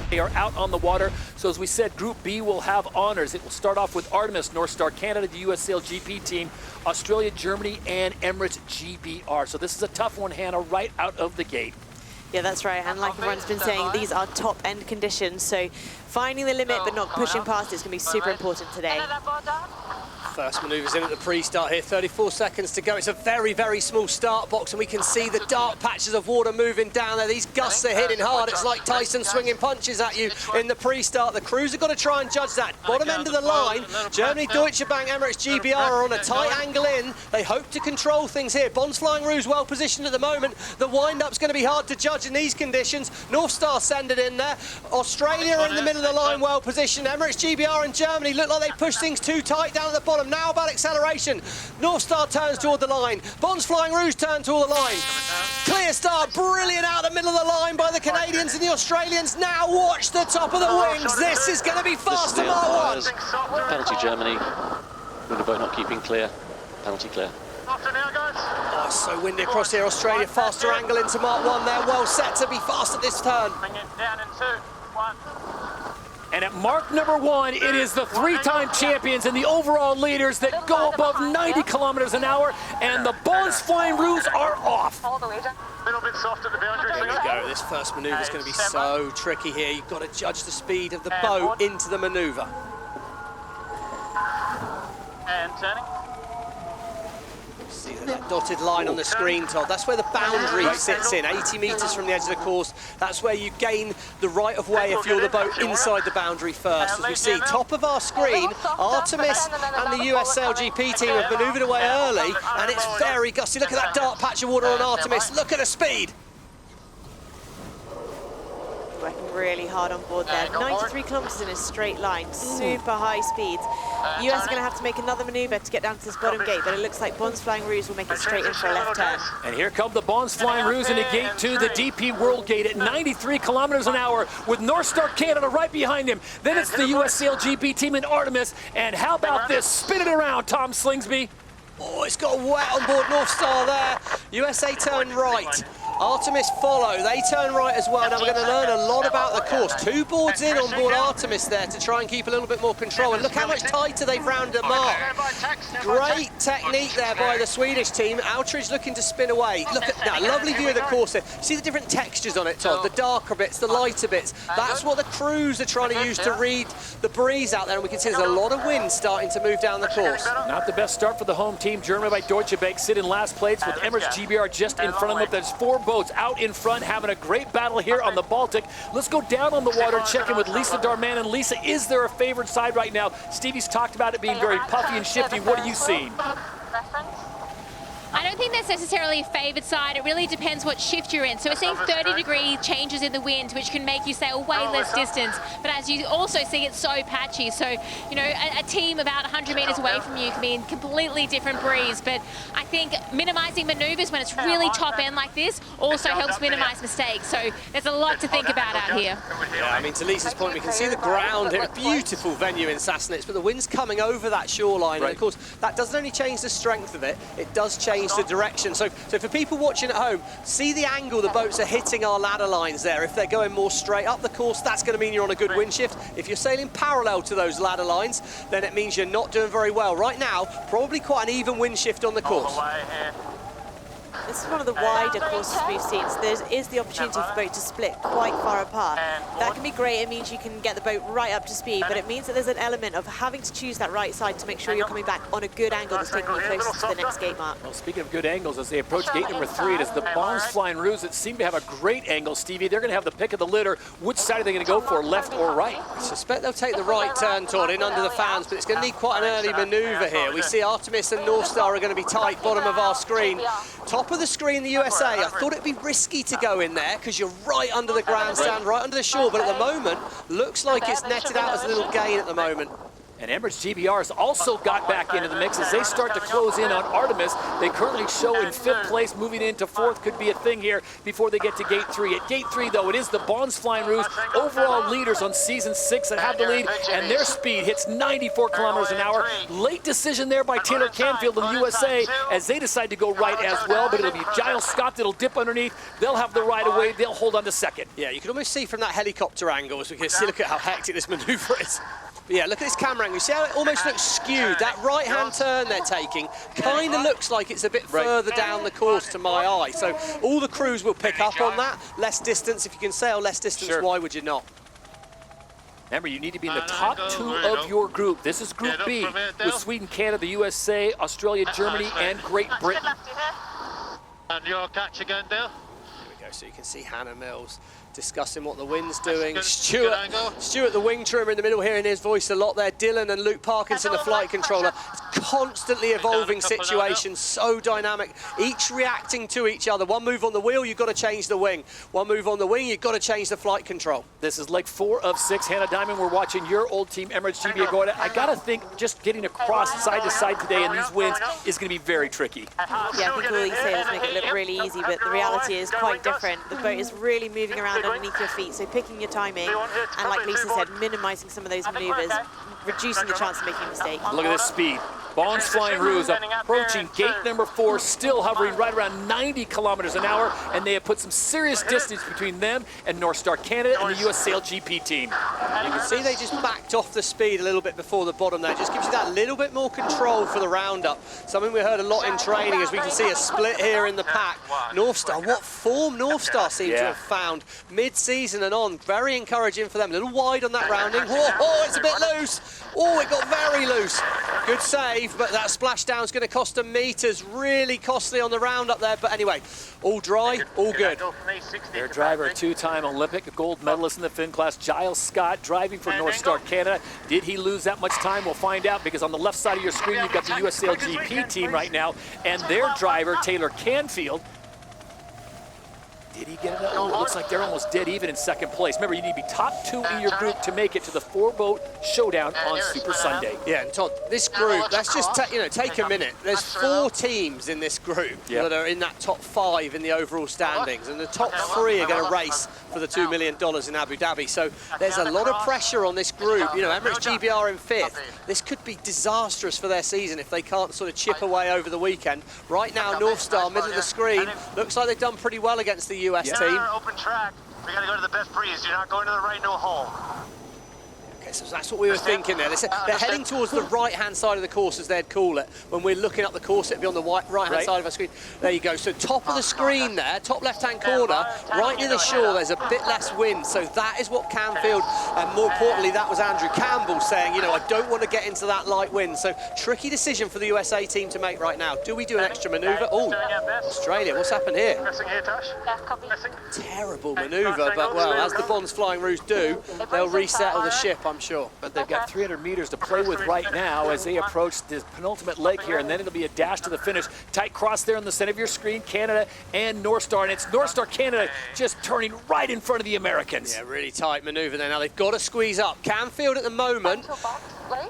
They are out on the water. So as we said, Group B will have honors. It will start off with Artemis, North Star Canada, the US SailGP team, Australia, Germany, and Emirates GBR. So this is a tough one, Hannah, right out of the gate. Yeah, that's right. And like everyone's been saying, these are top-end conditions. So finding the limit but not pushing past it is going to be super important today. First manoeuvres in at the pre-start here, 34 seconds to go. It's a very, very small start box, and we can see the dark patches of water moving down there. These gusts are hitting hard. It's like Tyson swinging punches at you in the pre-start. The crews have got to try and judge that. Bottom end of the line, Germany, Deutsche Bank, Emirates, GBR are on a tight angle in. They hope to control things here. Bond's Flying Rouge well positioned at the moment. The wind-up's going to be hard to judge in these conditions. North Star send it in there. Australia are in the middle of the line, well positioned. Emirates, GBR and Germany look like they push things too tight down at the bottom. Now about acceleration. North Star turns toward the line. Bond's Flying Rouge turn toward the line. Clear start, brilliant out the middle of the line by the Canadians and the Australians. Now watch the top of the wings. This is going to be fast to Mark 1. Penalty Germany. With the boat not keeping clear. Penalty clear. Oh, it's so windy across here. Australia faster angle into Mark 1 there. Well set to be fast at this turn. Bring it down in 2, 1. And at mark number 1, it is the three-time champions and the overall leaders that go above 90 kilometers an hour, and the Bond's Flying Rouge are off. A little bit soft at the boundary. There you go. This first manoeuvre is going to be so tricky here. You've got to judge the speed of the boat into the manoeuvre. And turning. See that dotted line on the screen, Todd. That's where the boundary sits in, 80 metres from the edge of the course. That's where you gain the right of way if you're the boat inside the boundary first. As we see, top of our screen, Artemis and the US SailGP team have manoeuvred away early, and it's very gusty. Look at that dark patch of water on Artemis. Look at the speed. Working really hard on board there. 93 kilometers in a straight line, super high speeds. US are going to have to make another maneuver to get down to this bottom gate, but it looks like Bond's Flying Rouge will make it straight in for a left turn. And here come the Bond's Flying Rouge into gate 2, the DP World Gate at 93 kilometers an hour with North Star Canada right behind him. Then it's the US SailGP team in Artemis. And how about this? Spin it around, Tom Slingsby. Oh, it's got wet on board North Star there. USA turn right. Artemis follow, they turn right as well. Now we're going to learn a lot about the course. 2 boards in on board Artemis there to try and keep a little bit more control. And look how much tighter they've rounded Mark. Great technique there by the Swedish team. Outridge looking to spin away. Look at that, lovely view of the course there. See the different textures on it, Todd? The darker bits, the lighter bits. That's what the crews are trying to use to read the breeze out there. And we can see there's a lot of wind starting to move down the course. Not the best start for the home team. Germany by Deutsche Bank sit in last place with Emirates GBR just in front of them. There's 4 boats out in front, having a great battle here on the Baltic. Let's go down on the water, check in with Lisa Darman. And Lisa, is there a favored side right now? Stevie's talked about it being very puffy and shifty. What are you seeing? I don't think there's necessarily a favoured side. It really depends what shift you're in. So we're seeing 30-degree changes in the wind, which can make you sail way less distance. But as you also see, it's so patchy. So, you know, a team about 100 metres away from you can be in completely different breeze. But I think minimising manoeuvres when it's really top end like this also helps minimise mistakes. So there's a lot to think about out here. Yeah, I mean, to Lisa's point, we can see the ground here. A beautiful venue in Sassnitz, but the wind's coming over that shoreline. And of course, that doesn't only change the strength of it, it does change the direction. So for people watching at home, see the angle the boats are hitting our ladder lines there. If they're going more straight up the course, that's going to mean you're on a good wind shift. If you're sailing parallel to those ladder lines, then it means you're not doing very well. Right now, probably quite an even wind shift on the course. This is one of the wider courses we've seen, so there is the opportunity for the boat to split quite far apart. That can be great. It means you can get the boat right up to speed, but it means that there's an element of having to choose that right side to make sure you're coming back on a good angle that's taking you closer to the next gate mark. Well, speaking of good angles, as they approach gate number 3, it is the Bond's Flying Rouge that seem to have a great angle, Stevie. They're going to have the pick of the litter. Which side are they going to go for, left or right? I suspect they'll take the right turn, Todd, in under the fans, but it's going to need quite an early manoeuvre here. We see Artemis and North Star are going to be tight, bottom of our screen. Top of the screen, the USA. I thought it'd be risky to go in there because you're right under the grandstand, right under the shore, but at the moment, looks like it's netted out as a little gain at the moment. And Emirates GBR's also got back into the mix as they start to close in on Artemis. They currently show in 5th place, moving into 4th could be a thing here before they get to Gate 3. At Gate 3, though, it is the Bonds Flying Rouge, overall leaders on Season 6 that have the lead, and their speed hits 94 kilometers an hour. Late decision there by Taylor Canfield in the USA as they decide to go right as well, but it'll be Giles Scott that'll dip underneath. They'll have the right away. They'll hold on to 2nd. Yeah, you can almost see from that helicopter angle, as we can see, look at how hectic this maneuver is. But yeah, look at this camera angle. You see how it almost looks skewed? That right-hand turn they're taking kind of looks like it's a bit further down the course to my eye. So all the crews will pick up on that. Less distance, if you can sail less distance, why would you not? Remember, you need to be in the top 2 of your group. This is Group B with Sweden, Canada, the USA, Australia, Germany, and Great Britain. And your catch again, Dale. Here we go, so you can see Hannah Mills discussing what the wind's doing. Stuart, the wing trimmer in the middle, hearing his voice a lot there. Dylan and Luke Parkinson, the flight controller. It's constantly evolving situation, so dynamic, each reacting to each other. One move on the wheel, you've got to change the wing. One move on the wing, you've got to change the flight control. This is leg 4 of 6. Hannah Diamond, we're watching your old team, Emirates GBR, going. I got to think just getting across side to side today in these winds is going to be very tricky. Yeah, I think all these sailors make it look really easy, but the reality is quite different. The boat is really moving around underneath your feet, so picking your timing, and like Lisa said, minimizing some of those maneuvers, reducing the chance of making a mistake. Look at this speed. Bonds Flying Rouge approaching gate number 4, still hovering right around 90 kilometers an hour, and they have put some serious distance between them and North Star Canada and the US SailGP team. You can see they just backed off the speed a little bit before the bottom there. Just gives you that little bit more control for the roundup. Something we heard a lot in training, as we can see a split here in the pack. North Star, what form North Star seem to have found mid-season and on. Very encouraging for them. A little wide on that rounding. Oh, it's a bit loose. Oh, it got very loose. Good save, but that splashdown is going to cost them meters. Really costly on the roundup there. But anyway, all dry, all good. Their driver, 2-time Olympic gold medalist in the fin class, Giles Scott, driving for North Star Canada. Did he lose that much time? We'll find out, because on the left side of your screen, you've got the US SailGP team right now, and their driver, Taylor Canfield. Did he get it? Oh, it looks like they're almost dead even in 2nd place. Remember, you need to be top 2 in your group to make it to the 4-boat showdown on Super Sunday. Yeah, and Todd, this group, let's just take a minute. There's 4 teams in this group that are in that top 5 in the overall standings, and the top 3 are going to race for the $2 million in Abu Dhabi. So there's a lot of pressure on this group. You know, Emirates GBR in 5th. This could be disastrous for their season if they can't sort of chip away over the weekend. Right now, North Star, middle of the screen, looks like they've done pretty well against the US team. Open track. We got to go to the best breeze. You're not going to the right, no home. Okay, so that's what we were thinking there. They're heading towards the right-hand side of the course, as they'd call it. When we're looking up the course, it'd be on the right-hand side of our screen. There you go. So top of the screen there, top left-hand corner, right near the shore, there's a bit less wind. So that is what Canfield, and more importantly, that was Andrew Campbell saying, you know, I don't want to get into that light wind. So tricky decision for the USA team to make right now. Do we do an extra manoeuvre? Oh, Australia, what's happened here? Missing here, Tosh. Terrible manoeuvre, but well, as the Bonds Flying Rouge do, they'll resettle the ship, I'm sure. But they've got 300 meters to play with right now as they approach the penultimate leg here, and then it'll be a dash to the finish. Tight cross there in the center of your screen, Canada and North Star, and it's North Star Canada just turning right in front of the Americans. Yeah, really tight manoeuvre there. Now they've got to squeeze up. Canfield at the moment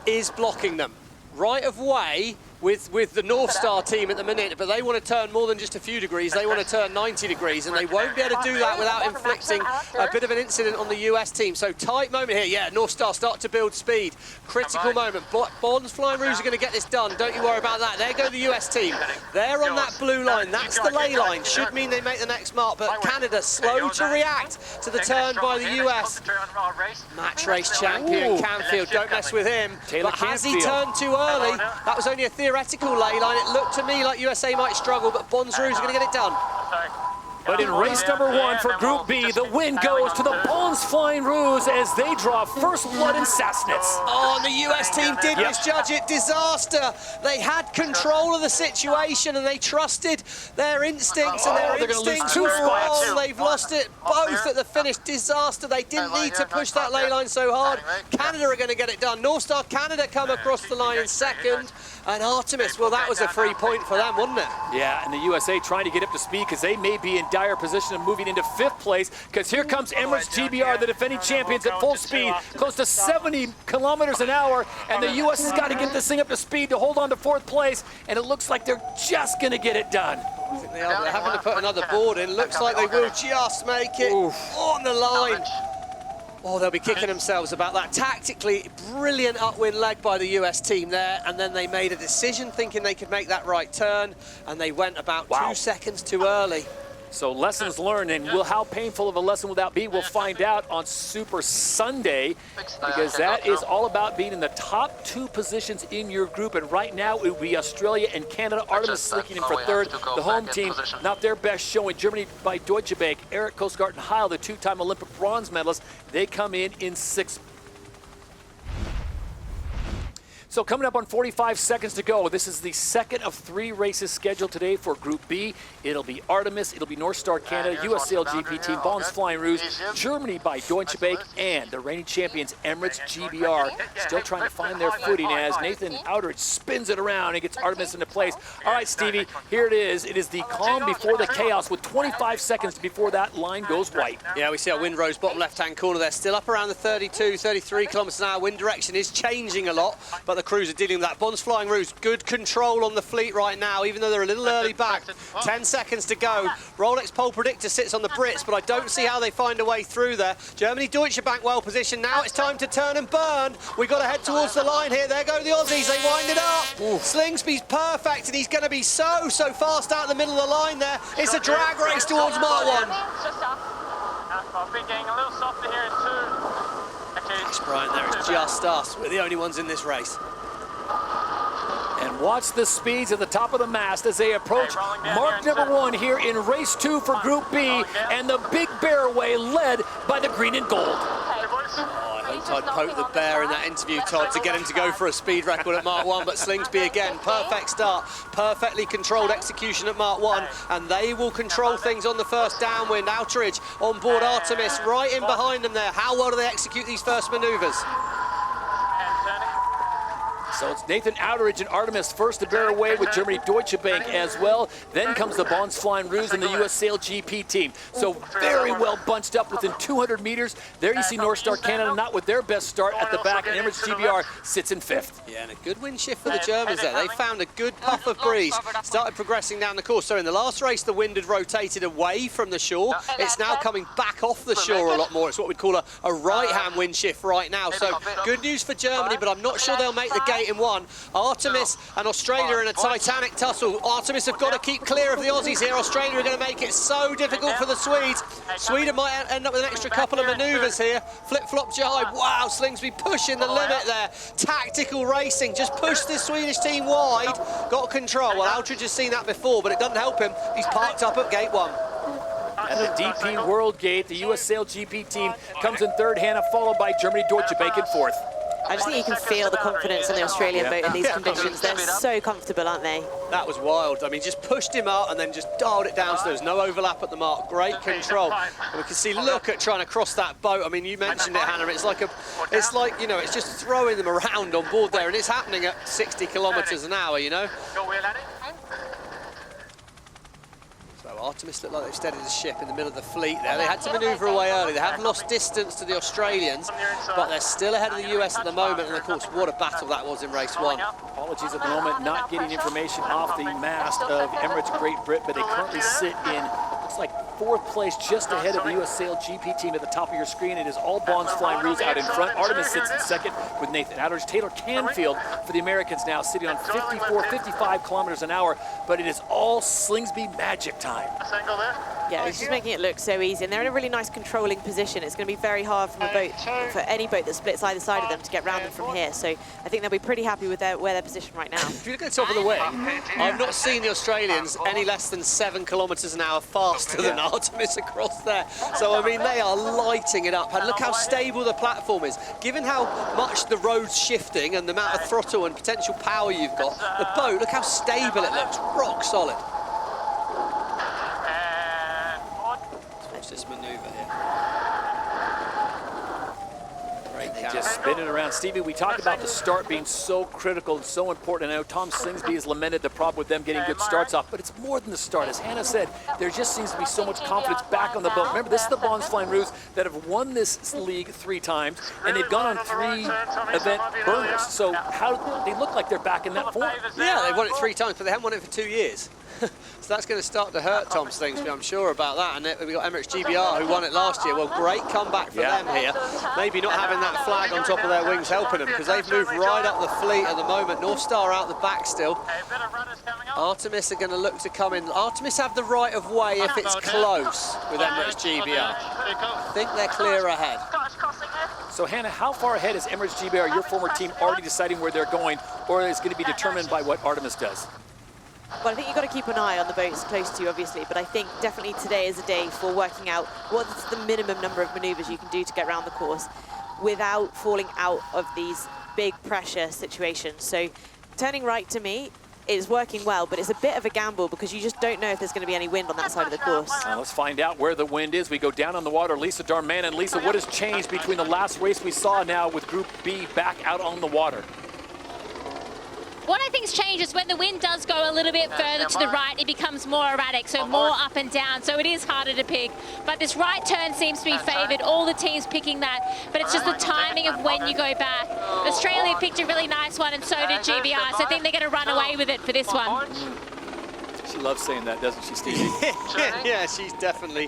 is blocking them. Right of way with the North Star team at the minute, but they want to turn more than just a few degrees. They want to turn 90 degrees, and they won't be able to do that without inflicting a bit of an incident on the US team. So tight moment here. Yeah, North Star start to build speed. Critical moment. Bonds Flying Rouge are going to get this done. Don't you worry about that. There go the US team. They're on that blue line. That's the ley line. Should mean they make the next mark, but Canada slow to react to the turn by the US. Match race champion Canfield. Don't mess with him. But has he turned too early? That was only a theoretical ley line. It looked to me like USA might struggle, but Bonds Rouge are going to get it done. But in race number 1 for Group B, the win goes to the Bonds Flying Rouge as they draw first blood in Sassnitz. Oh, and the US team did misjudge it. Disaster. They had control of the situation and they trusted their instincts, and their instincts were wrong. They've lost it both at the finish. Disaster. They didn't need to push that ley line so hard. Canada are going to get it done. North Star Canada come across the line in second, and Artemis, well, that was a free point for them, wasn't it? Yeah, and the USA trying to get up to speed because they may be in dire position of moving into 5th place, because here comes Emirates GBR. the defending champions at full speed, close to 70 kilometers an hour, and the U.S. has got to get this thing up to speed to hold on to 4th place, and it looks like they're just going to get it done. I think they are. They're having to put another board in. Looks like they will just make it on the line. Oh, they'll be kicking themselves about that. Tactically, brilliant upwind leg by the US team there, and then they made a decision thinking they could make that right turn, and they went about 2 seconds too early. So lessons learned, and how painful of a lesson will that be? We'll find out on Super Sunday, because that is all about being in the top 2 positions in your group. And right now, it would be Australia and Canada. Artemis sneaking in for 3rd. The home team, not their best showing. Germany by Deutsche Bank. Eric Kostgart and Heil, the 2-time Olympic bronze medalists, they come in 6th. So coming up on 45 seconds to go, this is the second of 3 races scheduled today for Group B. It'll be Artemis, it'll be North Star Canada, US SailGP team, Bonds Flying Rouge, Germany by Deutsche Bank, and the reigning champions Emirates GBR still trying to find their footing as Nathan Outteridge spins it around and gets Artemis into place. All right, Stevie, here it is. It is the calm before the chaos with 25 seconds before that line goes white. Yeah, we see our wind rose bottom left-hand corner there, still up around the 32, 33 kilometers an hour. Wind direction is changing a lot, but the crews are dealing with that. Bonds Flying Rouge, good control on the fleet right now, even though they're a little early back. 10 seconds to go. Rolex pole predictor sits on the Brits, but I don't see how they find a way through there. Germany, Deutsche Bank well positioned. Now it's time to turn and burn. We've got to head towards the line here. There go the Aussies. They wind it up. Slingsby's perfect, and he's going to be so fast out the middle of the line there. It's a drag race towards Mark 1. I've been getting a little softer here in 2. That's Brian, there is just us. We're the only ones in this race. And watch the speeds at the top of the mast as they approach mark number 1 here in race 2 for Group B, and the Big Bear Way led by the green and gold. Oh, I hoped I'd poke the bear in that interview, Todd, to get him to go for a speed record at Mark 1, but Slingsby again, perfect start, perfectly controlled execution at Mark 1, and they will control things on the first downwind. Outteridge on board Artemis, right in behind them there. How well do they execute these first manoeuvres? So it's Nathan Outteridge and Artemis first to bear away with Germany Deutsche Bank as well. Then comes the Bonds Flying Rouge and the US SailGP team. So very well bunched up within 200 meters. There you see North Star Canada not with their best start at the back, and Emirates GBR sits in 5th. Yeah, and a good wind shift for the Germans there. They found a good puff of breeze, started progressing down the course. So in the last race, the wind had rotated away from the shore. It's now coming back off the shore a lot more. It's what we'd call a right-hand wind shift right now. So good news for Germany, but I'm not sure they'll make the gate in 1. Artemis and Australia are in a titanic tussle. Artemis have got to keep clear of the Aussies here. Australia are going to make it so difficult for the Swedes. Sweden might end up with an extra couple of manoeuvres here. Flip-flop jibe. Wow, Slingsby pushing the limit there. Tactical racing, just pushed this Swedish team wide. Got control. Well, Outteridge has seen that before, but it doesn't help him. He's parked up at gate 1. At the DP World Gate, the US SailGP team comes in 3rd, Hannah, followed by Germany Deutsche Bank in 4th. I just think you can feel the confidence on the Australian boat in these conditions. They're so comfortable, aren't they? That was wild. I mean, just pushed him out and then just dialed it down so there was no overlap at the mark. Great control. And we can see, look at trying to cross that boat. I mean, you mentioned it, Hannah. It's like, you know, it's just throwing them around on board there, and it's happening at 60 kilometers an hour, you know. So Artemis looked like they've steadied the ship in the middle of the fleet there. They had to manoeuvre away early. They have lost distance to the Australians, but they're still ahead of the US at the moment. And of course, what a battle that was in race 1. Apologies at the moment, not getting information off the mast of Emirates Great Britain, but they currently sit in, looks like 4th place, just ahead of the US SailGP team at the top of your screen. It is all Bonds Flying Rouge out in front. Artemis sits in 2nd with Nathan Outteridge. Taylor Canfield for the Americans now sitting on 54, 55 kilometers an hour, but it is all Slingsby magic time. Yeah, it's just making it look so easy, and they're in a really nice controlling position. It's going to be very hard from a boat, for any boat that splits either side of them, to get round them from here. So I think they'll be pretty happy with where they're positioned right now. If you look at the top of the wing, I've not seen the Australians any less than 7 kilometers an hour faster than Artemis across there. So I mean, they are lighting it up. And look how stable the platform is. Given how much the road's shifting and the amount of throttle and potential power you've got, the boat, look how stable it looks. Rock solid. Watch this manoeuvre here. Great camera. Just spinning around. Stevie, we talked about the start being so critical and so important. I know Tom Slingsby has lamented the problem with them getting good starts off, but it's more than the start. As Hannah said, there just seems to be so much confidence back on the boat. Remember, this is the Bonds Flying Roos that have won this league 3 times, and they've gone on 3 event burners. So how they look like they're back in that form. Yeah, they've won it 3 times, but they haven't won it for 2 years. So that's going to start to hurt Tom Slingsby, I'm sure about that. And we've got Emirates GBR who won it last year. Well, great comeback for them here. Maybe not having that flag on top of their wings helping them, because they've moved right up the fleet at the moment. North Star out the back still. Artemis are going to look to come in. Artemis have the right of way if it's close with Emirates GBR. I think they're clear ahead. So Hannah, how far ahead is Emirates GBR, your former team, already deciding where they're going, or is it going to be determined by what Artemis does? Well, I think you've got to keep an eye on the boats close to you, obviously, but I think definitely today is a day for working out what's the minimum number of manoeuvres you can do to get around the course without falling out of these big pressure situations. So turning right to me is working well, but it's a bit of a gamble because you just don't know if there's going to be any wind on that side of the course. Now let's find out where the wind is. We go down on the water. Lisa Darman. And Lisa, what has changed between the last race we saw now with Group B back out on the water? What I think's changed is when the wind does go a little bit further to the right, it becomes more erratic, so more up and down, so it is harder to pick. But this right turn seems to be favoured, all the teams picking that, but it's just the timing of when you go back. Australia picked a really nice one, and so did GBR, so I think they're going to run away with it for this one. She loves saying that, doesn't she, Stevie? Yeah, she's definitely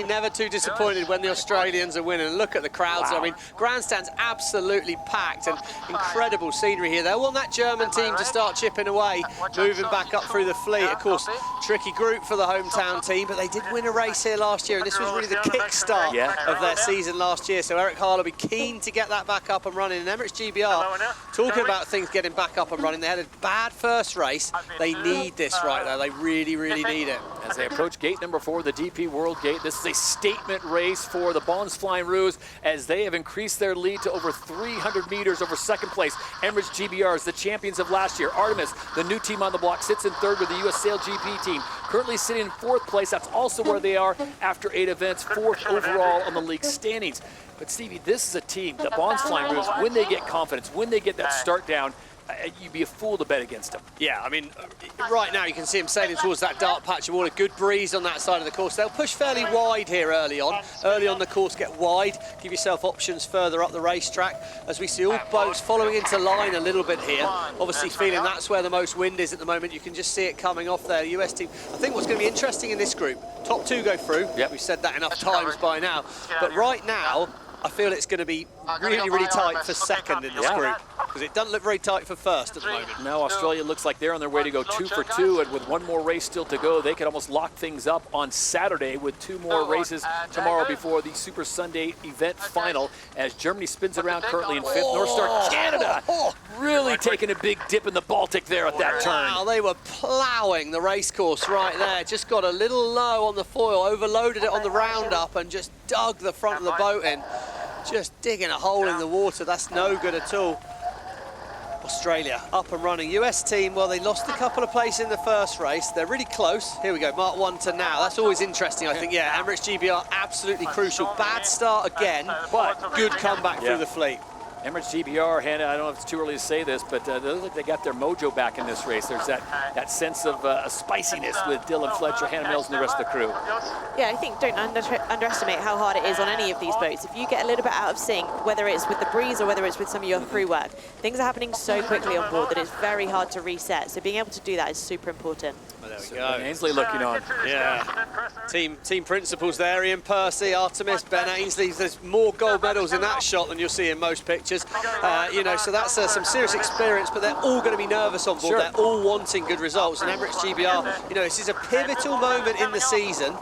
never too disappointed when the Australians are winning. Look at the crowds. Wow. I mean, grandstand's absolutely packed and incredible scenery here. They'll want that German team to start chipping away, moving back up through the fleet. Of course, tricky group for the hometown team, but they did win a race here last year, and this was really the kickstart of their season last year. So Eric Harle will be keen to get that back up and running. And Emirates GBR, talking about things getting back up and running, they had a bad first race. They need this right now. They really, really need it. As they approach gate number 4, the DP World Gate, this is a statement race for the Bonds Flying Roos as they have increased their lead to over 300 meters over second place. Emirates GBR is the champions of last year. Artemis, the new team on the block, sits in 3rd with the US SailGP team, currently sitting in 4th place. That's also where they are after 8 events, 4th overall on the league standings. But Stevie, this is a team, the Bonds Flying Roos, when they get confidence, when they get that start down, you'd be a fool to bet against them. Yeah, I mean, right now you can see them sailing towards that dark patch of water. Good breeze on that side of the course. They'll push fairly wide here early on. Early on the course, get wide. Give yourself options further up the racetrack. As we see all boats following into line a little bit here. Obviously feeling that's where the most wind is at the moment. You can just see it coming off there. The US team. I think what's going to be interesting in this group, top 2 go through. Yep. We've said that enough times by now. But right now, I feel it's going to be really, really tight for second in this group, because it doesn't look very tight for first at the moment. Now Australia looks like they're on their way to go 2 for 2, and with 1 more race still to go, they could almost lock things up on Saturday with 2 more races tomorrow before the Super Sunday event final, as Germany spins around currently in 5th. North Star Canada really taking a big dip in the Baltic there at that turn. Wow, they were ploughing the race course right there. Just got a little low on the foil, overloaded it on the roundup, and just dug the front of the boat in. Just digging a hole in the water. That's no good at all. Australia up and running. US team, well, they lost a couple of places in the first race. They're really close. Here we go, Mark 1 to now. That's always interesting, I think. Yeah, Emirates GBR, absolutely crucial. Bad start again, but good comeback through the fleet. Emirates GBR, Hannah, I don't know if it's too early to say this, but they look like they got their mojo back in this race. There's that sense of spiciness with Dylan Fletcher, Hannah Mills, and the rest of the crew. Yeah, I think don't underestimate how hard it is on any of these boats. If you get a little bit out of sync, whether it's with the breeze or whether it's with some of your crew work, things are happening so quickly on board that it's very hard to reset. So being able to do that is super important. Well, there we So go. Ainsley looking on. Yeah. Team principals there, Ian Percy, Artemis, Ben Ainsley. There's more gold medals in that shot than you'll see in most pictures. You know, so that's some serious experience, but they're all going to be nervous on board. Sure. They're all wanting good results. And Emirates GBR, you know, this is a pivotal moment in the season.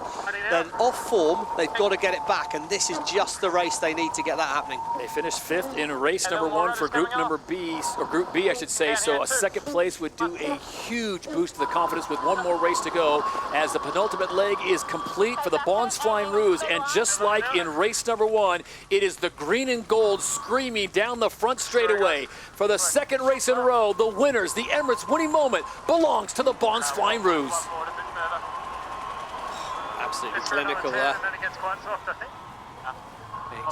Then off form, they've got to get it back, and this is just the race they need to get that happening. They finished 5th in race number 1 for Group B, or Group B, I should say. So a second place would do a huge boost to the confidence with 1 more race to go, as the penultimate leg is complete for the Bonds Flying Roos. And just like in race number 1, it is the green and gold screaming down the front straightaway. For the 2nd race in a row, the winners, the Emirates winning moment, belongs to the Bonds Flying Roos. Absolutely clinical there.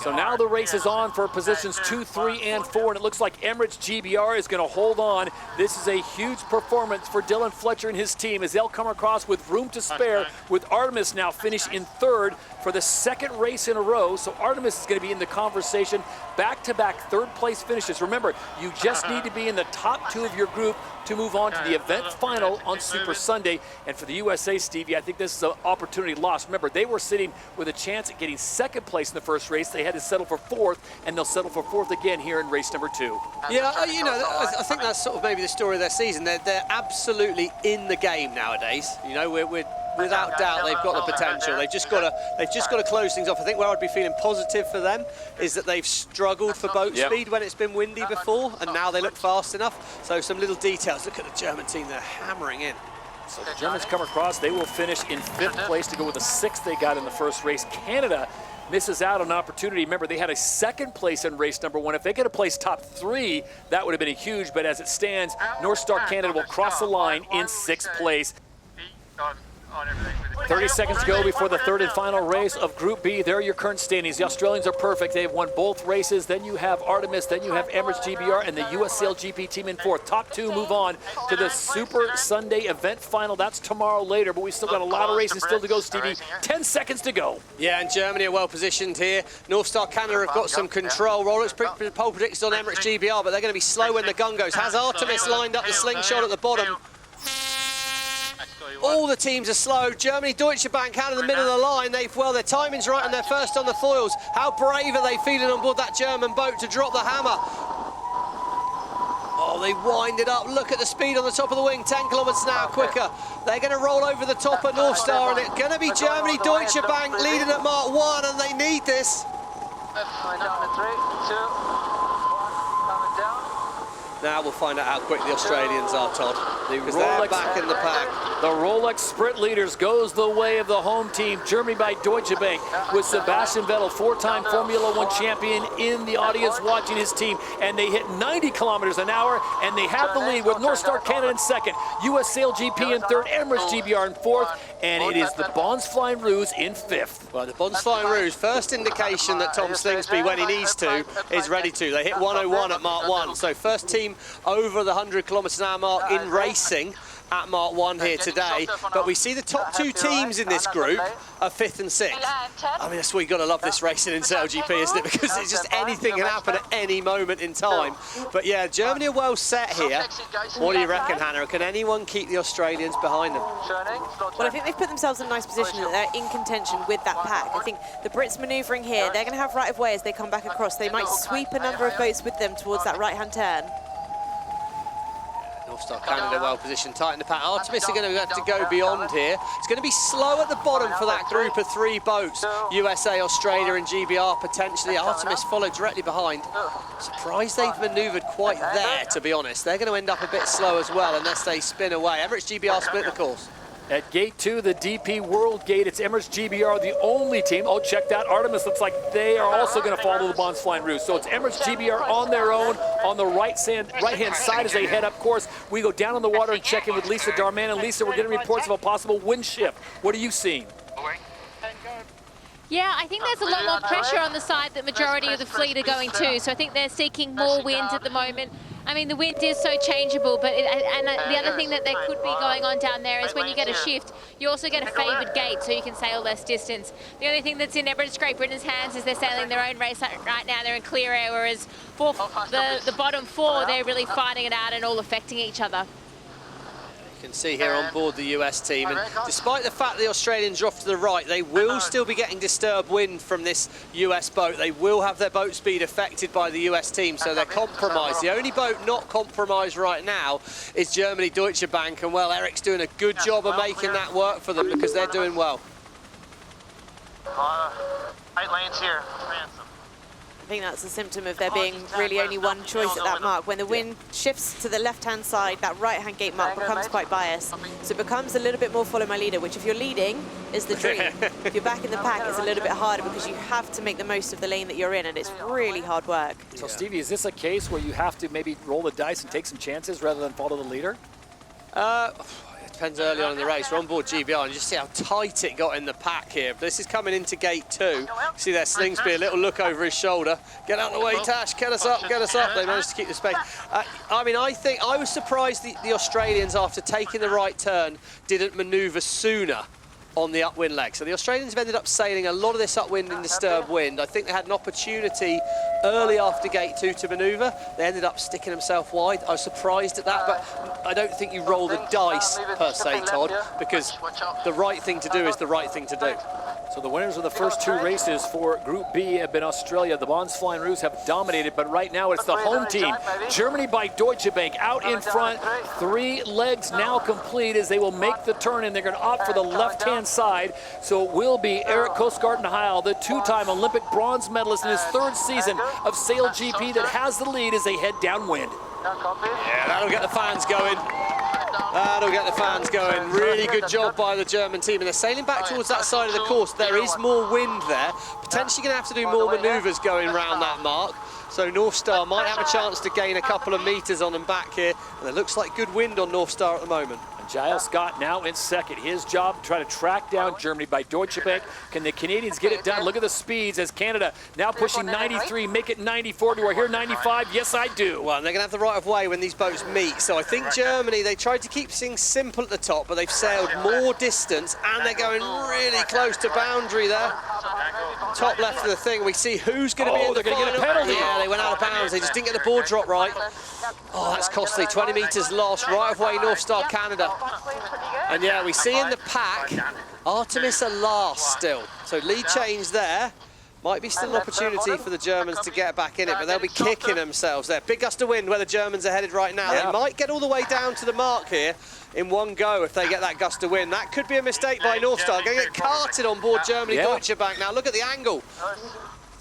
So now the race is on for positions 2, 3, and 4, and it looks like Emirates GBR is going to hold on. This is a huge performance for Dylan Fletcher and his team as they'll come across with room to spare, with Artemis now finished in 3rd for the 2nd race in a row. So Artemis is going to be in the conversation. Back-to-back 3rd-place finishes. Remember, you just need to be in the top 2 of your group to move on to the event final on Super Sunday. And for the USA, Stevie, I think this is an opportunity lost. Remember, they were sitting with a chance at getting 2nd place in the first race. They had to settle for 4th, and they'll settle for 4th again here in race number 2. Yeah, you know, I think that's sort of maybe the story of their season. They're absolutely in the game nowadays. You know, we're without doubt they've got the potential. They've just got to close things off. I think where I'd be feeling positive for them is that they've struggled for boat speed when it's been windy before, and now they look fast enough. So some little details. Look at the German team, they're hammering in. So the Germans come across, they will finish in 5th place to go with the 6th they got in the first race. Canada misses out on an opportunity. Remember, they had a 2nd place in race number 1. If they could have placed top 3, that would have been a huge, but as it stands, North Star Canada will cross the line in 6th place. 30 seconds to go before the 3rd and final race of Group B. There are your current standings. The Australians are perfect. They've won both races. Then you have Artemis. Then you have Emirates GBR and the US SailGP team in 4th. Top 2 move on to the Super Sunday event final. That's tomorrow later, but we've still got a lot of races still to go, Stevie. 10 seconds to go. Yeah, and Germany are well positioned here. North Star Canada have got some control. Rolex pole predicts on Emirates GBR, but they're going to be slow when the gun goes. Has Artemis lined up the slingshot at the bottom? All the teams are slow. Germany, Deutsche Bank out in the middle of the line. Their timing's right and they're first on the foils. How brave are they feeling on board that German boat to drop the hammer? Oh, they wind it up. Look at the speed on the top of the wing. 10 kilometers an hour quicker. They're going to roll over the top of North Star, and it's going to be Germany, Deutsche Bank leading at Mark 1, and they need this. Now we'll find out how quick the Australians are, Todd, because they're back in the pack. The Rolex Sprint leaders goes the way of the home team. Germany by Deutsche Bank with Sebastian Vettel, 4-time Formula 1 champion, in the audience watching his team. And they hit 90 kilometers an hour, and they have the lead with North Star Canada in 2nd, US SailGP in 3rd, Emirates GBR in 4th, and it is the Bonds Flying Rouge in 5th. Well, the Bonds Flying Rouge, first indication that Tom Slingsby, when he needs to, is ready to. They hit 101 at Mark 1, so first team over the 100 kilometers an hour mark in racing at Mark 1 here today. But we see the top 2 teams in this group are 5th and 6th. I mean, that's why you've got to love this racing in SailGP, isn't it? Because it's just anything can happen at any moment in time. But yeah, Germany are well set here. What do you reckon, Hannah? Can anyone keep the Australians behind them? Well, I think they've put themselves in a nice position that they're in contention with that pack. I think the Brits manoeuvring here, they're going to have right of way as they come back across. They might sweep a number of boats with them towards that right-hand turn. North Star Canada well positioned, tight in the pack. Artemis are going to have to go beyond here. It's going to be slow at the bottom for that group of 3 boats. USA, Australia and GBR potentially. Artemis followed directly behind. Surprised they've manoeuvred quite there, to be honest. They're going to end up a bit slow as well unless they spin away. Emirates GBR split the course. At gate 2, the DP World Gate, it's Emirates GBR, the only team. Oh, check that. Artemis looks like they are also going to follow the Bonds Flying Rouge. So it's Emirates GBR on their own on the right-hand side as they head up course. We go down on the water and check in with Lisa Darman. And Lisa, we're getting reports of a possible wind shift. What are you seeing? Yeah, I think there's a lot more pressure on the side that majority of the fleet are going to. So I think they're seeking more wind at the moment. I mean, the wind is so changeable, but the other thing that there could be going on down there is when you get a shift, you also get a favoured gate, so you can sail less distance. The only thing that's in Emirates Great Britain's hands is they're sailing their own race right now. They're in clear air, whereas for the bottom 4, they're really fighting it out and all affecting each other. You can see here on board the US team, and despite the fact the Australians are off to the right, they will still be getting disturbed wind from this US boat. They will have their boat speed affected by the US team, so they're compromised. The only boat not compromised right now is Germany Deutsche Bank, and well, Eric's doing a good job of making that work for them because they're doing well. 8 lanes here. I think that's a symptom of there being really only one choice at that mark. When the wind shifts to the left-hand side, that right-hand gate mark becomes quite biased. So it becomes a little bit more follow my leader, which if you're leading is the dream. If you're back in the pack, it's a little bit harder because you have to make the most of the lane that you're in, and it's really hard work. So Stevie, is this a case where you have to maybe roll the dice and take some chances rather than follow the leader? depends early on in the race. We're on board GBR and you just see how tight it got in the pack here. This is coming into gate 2. See there, Slingsby, a little look over his shoulder. Get out of the way, Tash, get us up, get us up. They managed to keep the space. I mean, I think I was surprised the Australians, after taking the right turn, didn't manoeuvre sooner on the upwind leg. So the Australians have ended up sailing a lot of this upwind and disturbed wind. I think they had an opportunity early after gate 2 to manoeuvre. They ended up sticking themselves wide. I was surprised at that, but I don't think you roll the dice per se, Todd, because the right thing to do is the right thing to do. So the winners of the first 2 races for Group B have been Australia. The Bonds Flying Roos have dominated, but right now it's the home team. Germany by Deutsche Bank out in front. 3 legs now complete as they will make the turn, and they're going to opt for the left-hand side. So it will be Eric Kostgarten-Heil, the 2-time Olympic bronze medalist in his 3rd season of SailGP, that has the lead as they head downwind. Yeah, that'll get the fans going. That'll get the fans going. Really good job by the German team. And they're sailing back towards that side of the course. There is more wind there. Potentially going to have to do more manoeuvres going around that mark. So North Star might have a chance to gain a couple of metres on them back here. And it looks like good wind on North Star at the moment. Giles Scott now in second. His job to try to track down Germany by Deutsche Bank. Can the Canadians get it done? Look at the speeds as Canada now pushing 93, make it 94. Do I hear 95? Yes, I do. Well, and they're going to have the right of way when these boats meet. So I think Germany, they tried to keep things simple at the top, but they've sailed more distance and they're going really close to boundary there. Top left of the thing, we see who's going to be in the final. Get a penalty. Yeah, they went out of bounds. They just didn't get the board drop right. Oh, that's costly. 20 metres lost, right of way, North Star, Canada. And yeah, we see in the pack, Artemis are last still. So lead change there. Might be still an opportunity for the Germans to get back in it, but they'll be kicking themselves there. Big gust of wind where the Germans are headed right now. They might get all the way down to the mark here in one go if they get that gust of wind. That could be a mistake by North Star. Going to get carted on board Germany, Deutsche Bank. Now look at the angle.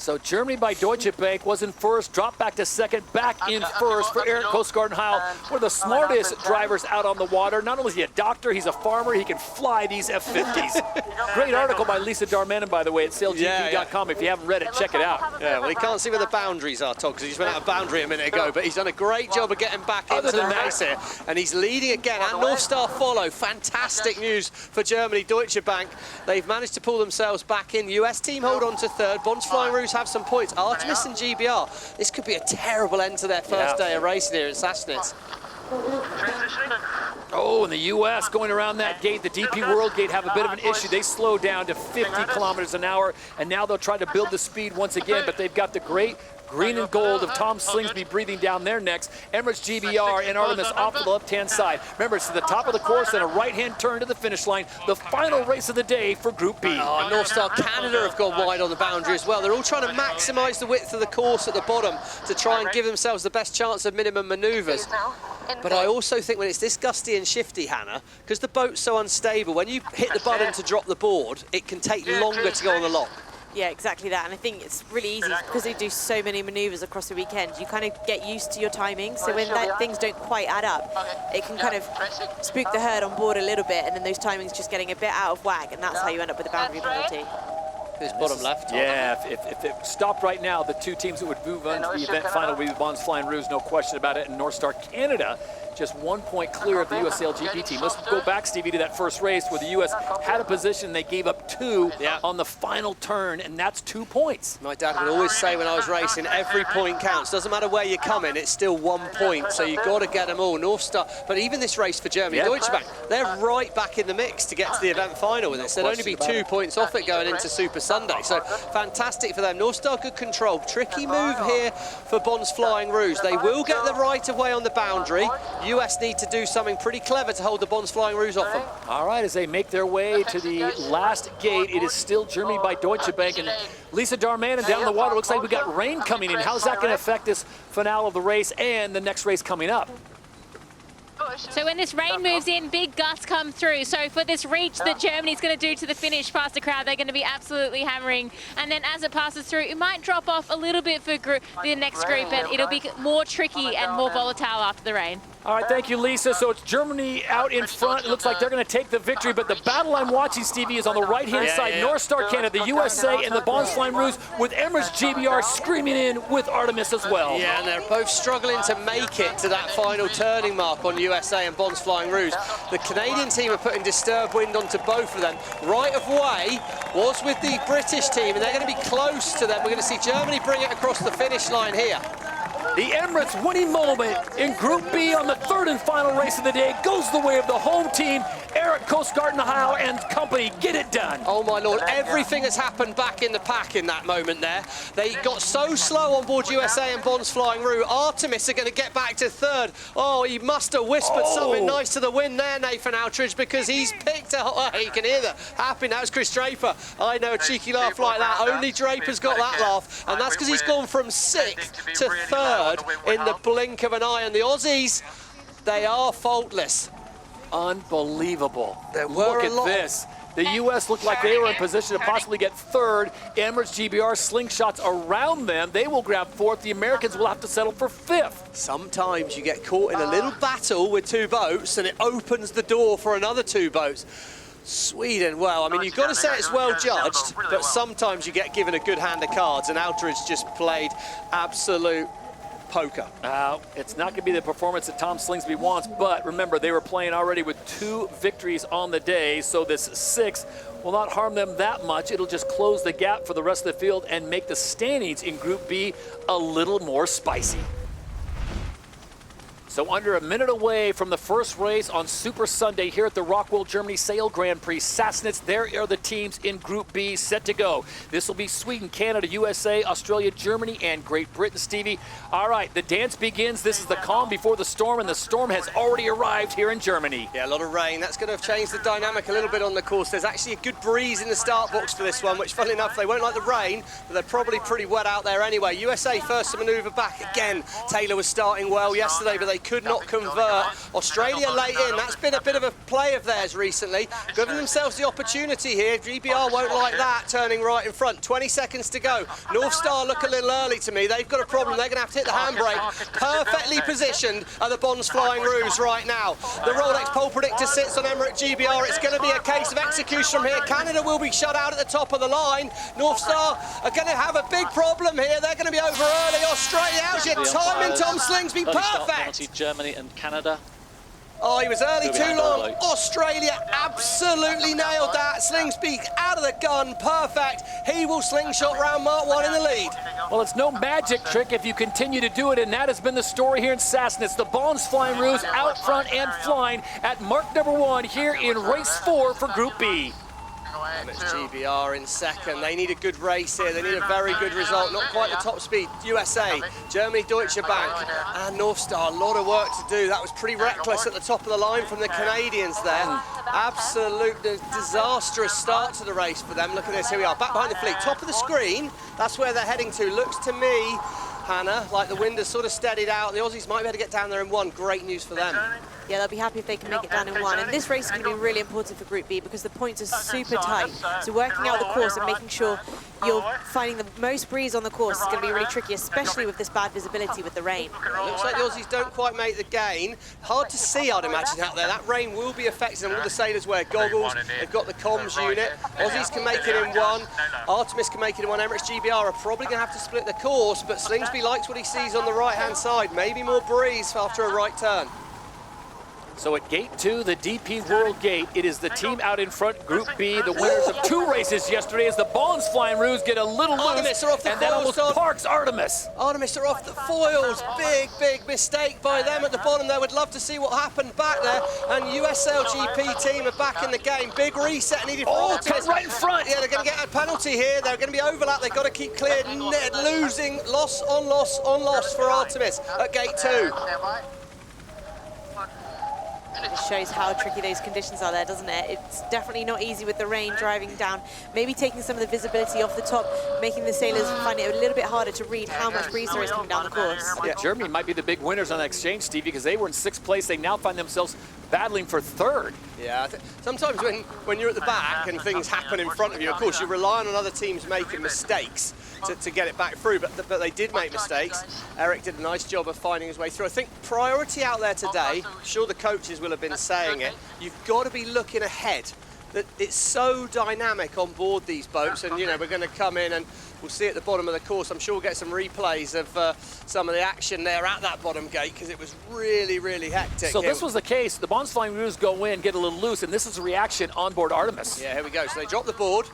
So Germany by Deutsche Bank was in first, dropped back to second, back in first for Eric Kostgarten-Heil. One of the smartest drivers out on the water. Not only is he a doctor, he's a farmer. He can fly these F-50s. Great article by Lisa Darmanin, by the way, at sailgp.com. If you haven't read it, check it out. Yeah, well, he can't see where the boundaries are, Todd, because he just went out of boundary a minute ago, but he's done a great job of getting back into the race here, and he's leading again, and North Star follow. Fantastic news for Germany, Deutsche Bank. They've managed to pull themselves back in. US team hold on to third. Bonds Flying Roos have some points. Artemis and GBR, this could be a terrible end to their first day of racing here at Sassnitz. Oh, and the U.S. going around that gate, the DP World Gate, have a bit of an issue. They slow down to 50 kilometers an hour, and now they'll try to build the speed once again, but they've got the great green and gold of Tom Slingsby breathing down their necks. Emirates GBR and Artemis off to the left-hand side. Remember, it's to the top of the course and a right-hand turn to the finish line. The final race of the day for Group B. Oh, North Star Canada have gone wide on the boundary as well. They're all trying to maximise the width of the course at the bottom to try and give themselves the best chance of minimum manoeuvres. But I also think when it's this gusty and shifty, Hannah, because the boat's so unstable, when you hit the button to drop the board, it can take longer to go on the lock. Yeah, exactly that. And I think it's really easy because they do so many manoeuvres across the weekend. You kind of get used to your timing. So when things don't quite add up, it can kind of spook the herd on board a little bit. And then those timings just getting a bit out of whack. And that's how you end up with a boundary penalty. This bottom left. Yeah, if it stopped right now, the 2 teams that would move on to the event final would be the Bonds Flying Roos, no question about it. And North Star Canada, just 1 point clear of the US SailGP team. Let's go back, Stevie, to that first race where the US had a position. They gave up 2 on the final turn, and that's 2 points. My dad would always say when I was racing, every point counts. Doesn't matter where you come in, it's still 1 point. So you've got to get them all. North Star, but even this race for Germany, Deutsche Bank, they're right back in the mix to get to the event final with this. They'd only be 2 points off it going into Super Sunday. So fantastic for them. North Star, good control. Tricky move here for Bonds Flying Roos. They will get the right of way on the boundary. US need to do something pretty clever to hold the Bonds Flying Roos off them. All right, as they make their way to the last gate, it is still Germany by Deutsche Bank. And Lisa Darmanin down the water. Looks like we got rain coming in. How's that going to affect this finale of the race and the next race coming up? So when this rain moves in, big gusts come through. So for this reach that Germany's going to do to the finish past the crowd, they're going to be absolutely hammering. And then as it passes through, it might drop off a little bit for the next group, but it'll be more tricky and more volatile after the rain. All right, thank you, Lisa. So it's Germany out in front. It looks like they're going to take the victory, but the battle I'm watching, Stevie, is on the right-hand side. North Star Canada, the USA, and the Bonsflying Rouge, with Emirates GBR screaming in with Artemis as well. Yeah, and they're both struggling to make it to that final turning mark on USA and Bonsflying Rouge. The Canadian team are putting disturbed wind onto both of them. Right of way was with the British team, and they're going to be close to them. We're going to see Germany bring it across the finish line here. The Emirates winning moment in Group B on the third and final race of the day goes the way of the home team. Eric Coastgarten-Heil and company get it done. Oh my Lord, everything has happened back in the pack in that moment there. They got so slow on board USA and Bonsflying Rouge. Artemis are going to get back to third. Oh, he must have whispered something nice to the wind there, Nathan Outridge, because he's picked a... Oh, you can hear that. Happy, that was Chris Draper. I know, a cheeky laugh like that. Only Draper's got that laugh, and that's because he's gone from 6th to 3rd in the blink of an eye. And the Aussies, they are faultless. Unbelievable. Look at this. The U.S. looked like they were in position to possibly get 3rd. Emirates GBR slingshots around them. They will grab 4th. The Americans will have to settle for 5th. Sometimes you get caught in a little battle with 2 boats and it opens the door for another 2 boats. Sweden, well, I mean, you've got to say it's well judged, but sometimes you get given a good hand of cards, and Outridge just played absolute poker. It's not going to be the performance that Tom Slingsby wants, but remember, they were playing already with 2 victories on the day, so this 6th will not harm them that much. It'll just close the gap for the rest of the field and make the standings in Group B a little more spicy. So under a minute away from the first race on Super Sunday here at the ROCKWOOL Germany Sail Grand Prix Sassnitz, there are the teams in Group B set to go. This will be Sweden, Canada, USA, Australia, Germany, and Great Britain, Stevie. All right, the dance begins. This is the calm before the storm, and the storm has already arrived here in Germany. Yeah, a lot of rain. That's going to have changed the dynamic a little bit on the course. There's actually a good breeze in the start box for this one, which, funnily enough, they won't like the rain, but they're probably pretty wet out there anyway. USA first to manoeuvre back again. Taylor was starting well yesterday, but they could not convert. Australia late in. That's been a bit of a play of theirs recently. Giving themselves the opportunity here. GBR won't like that, turning right in front. 20 seconds to go. North Star look a little early to me. They've got a problem. They're going to have to hit the handbrake. Perfectly positioned are the Bonsflying Rouge right now. The Rolex pole predictor sits on Emirates GBR. It's going to be a case of execution from here. Canada will be shut out at the top of the line. North Star are going to have a big problem here. They're going to be over early. Australia out here. Timing Tom Slingsby perfect. Germany and Canada. Oh, he was early too long. Australia absolutely nailed that. Slingsby out of the gun, perfect. He will slingshot round Mark 1 in the lead. Well, it's no magic trick if you continue to do it, and that has been the story here in Sassnitz. The Bonsflying Rouge out front and flying at mark number 1 here in race 4 for Group B. And it's GBR in second. They need a good race here. They need a very good result. Not quite the top speed. USA, Germany, Deutsche Bank, and North Star. A lot of work to do. That was pretty reckless at the top of the line from the Canadians there. Absolute disastrous start to the race for them. Look at this. Here we are. Back behind the fleet. Top of the screen. That's where they're heading to. Looks to me, Hannah, like the wind has sort of steadied out. The Aussies might be able to get down there in 1. Great news for them. Yeah, they'll be happy if they can make it down in 1. And this race is going to be really important for Group B because the points are super tight. So working out the course and making sure you're finding the most breeze on the course is going to be really tricky, especially with this bad visibility with the rain. Looks like the Aussies don't quite make the gain. Hard to see, I'd imagine, out there. That rain will be affecting them. All the sailors wear goggles. They've got the comms unit. Aussies can make it in 1. Artemis can make it in 1. Emirates GBR are probably going to have to split the course, but Slingsby likes what he sees on the right-hand side. Maybe more breeze after a right turn. So at Gate 2, the DP World Gate, it is the team out in front, Group B, the winners of 2 races yesterday as the Bonsflying Rouge get a little loose, and that almost parks Artemis. Artemis are off the foils. Big mistake by them at the bottom there. Would love to see what happened back there. And US SailGP team are back in the game. Big reset needed for Artemis. Right in front. Yeah, they're going to get a penalty here. They're going to be overlapped. They've got to keep clear. Losing, loss on loss for Artemis at Gate 2. It shows how tricky those conditions are there, doesn't it? It's definitely not easy with the rain driving down. Maybe taking some of the visibility off the top, making the sailors find it a little bit harder to read how much breeze there is coming down the course. Yeah, Germany might be the big winners on that exchange, Stevie, because they were in 6th place. They now find themselves battling for third. Yeah, sometimes when you're at the back and things happen in front of you, of course, you're relying on other teams making mistakes to get it back through, but they did make mistakes. Eric did a nice job of finding his way through. I think priority out there today, I'm sure the coaches will have been saying it, you've got to be looking ahead. That it's so dynamic on board these boats, and you know, we're going to come in and we'll see at the bottom of the course. I'm sure we'll get some replays of some of the action there at that bottom gate, because it was really, really hectic. So this was the case. The Bons Flying Rouge go in, get a little loose, and this is a reaction on board Artemis. Yeah, here we go. So they drop the board.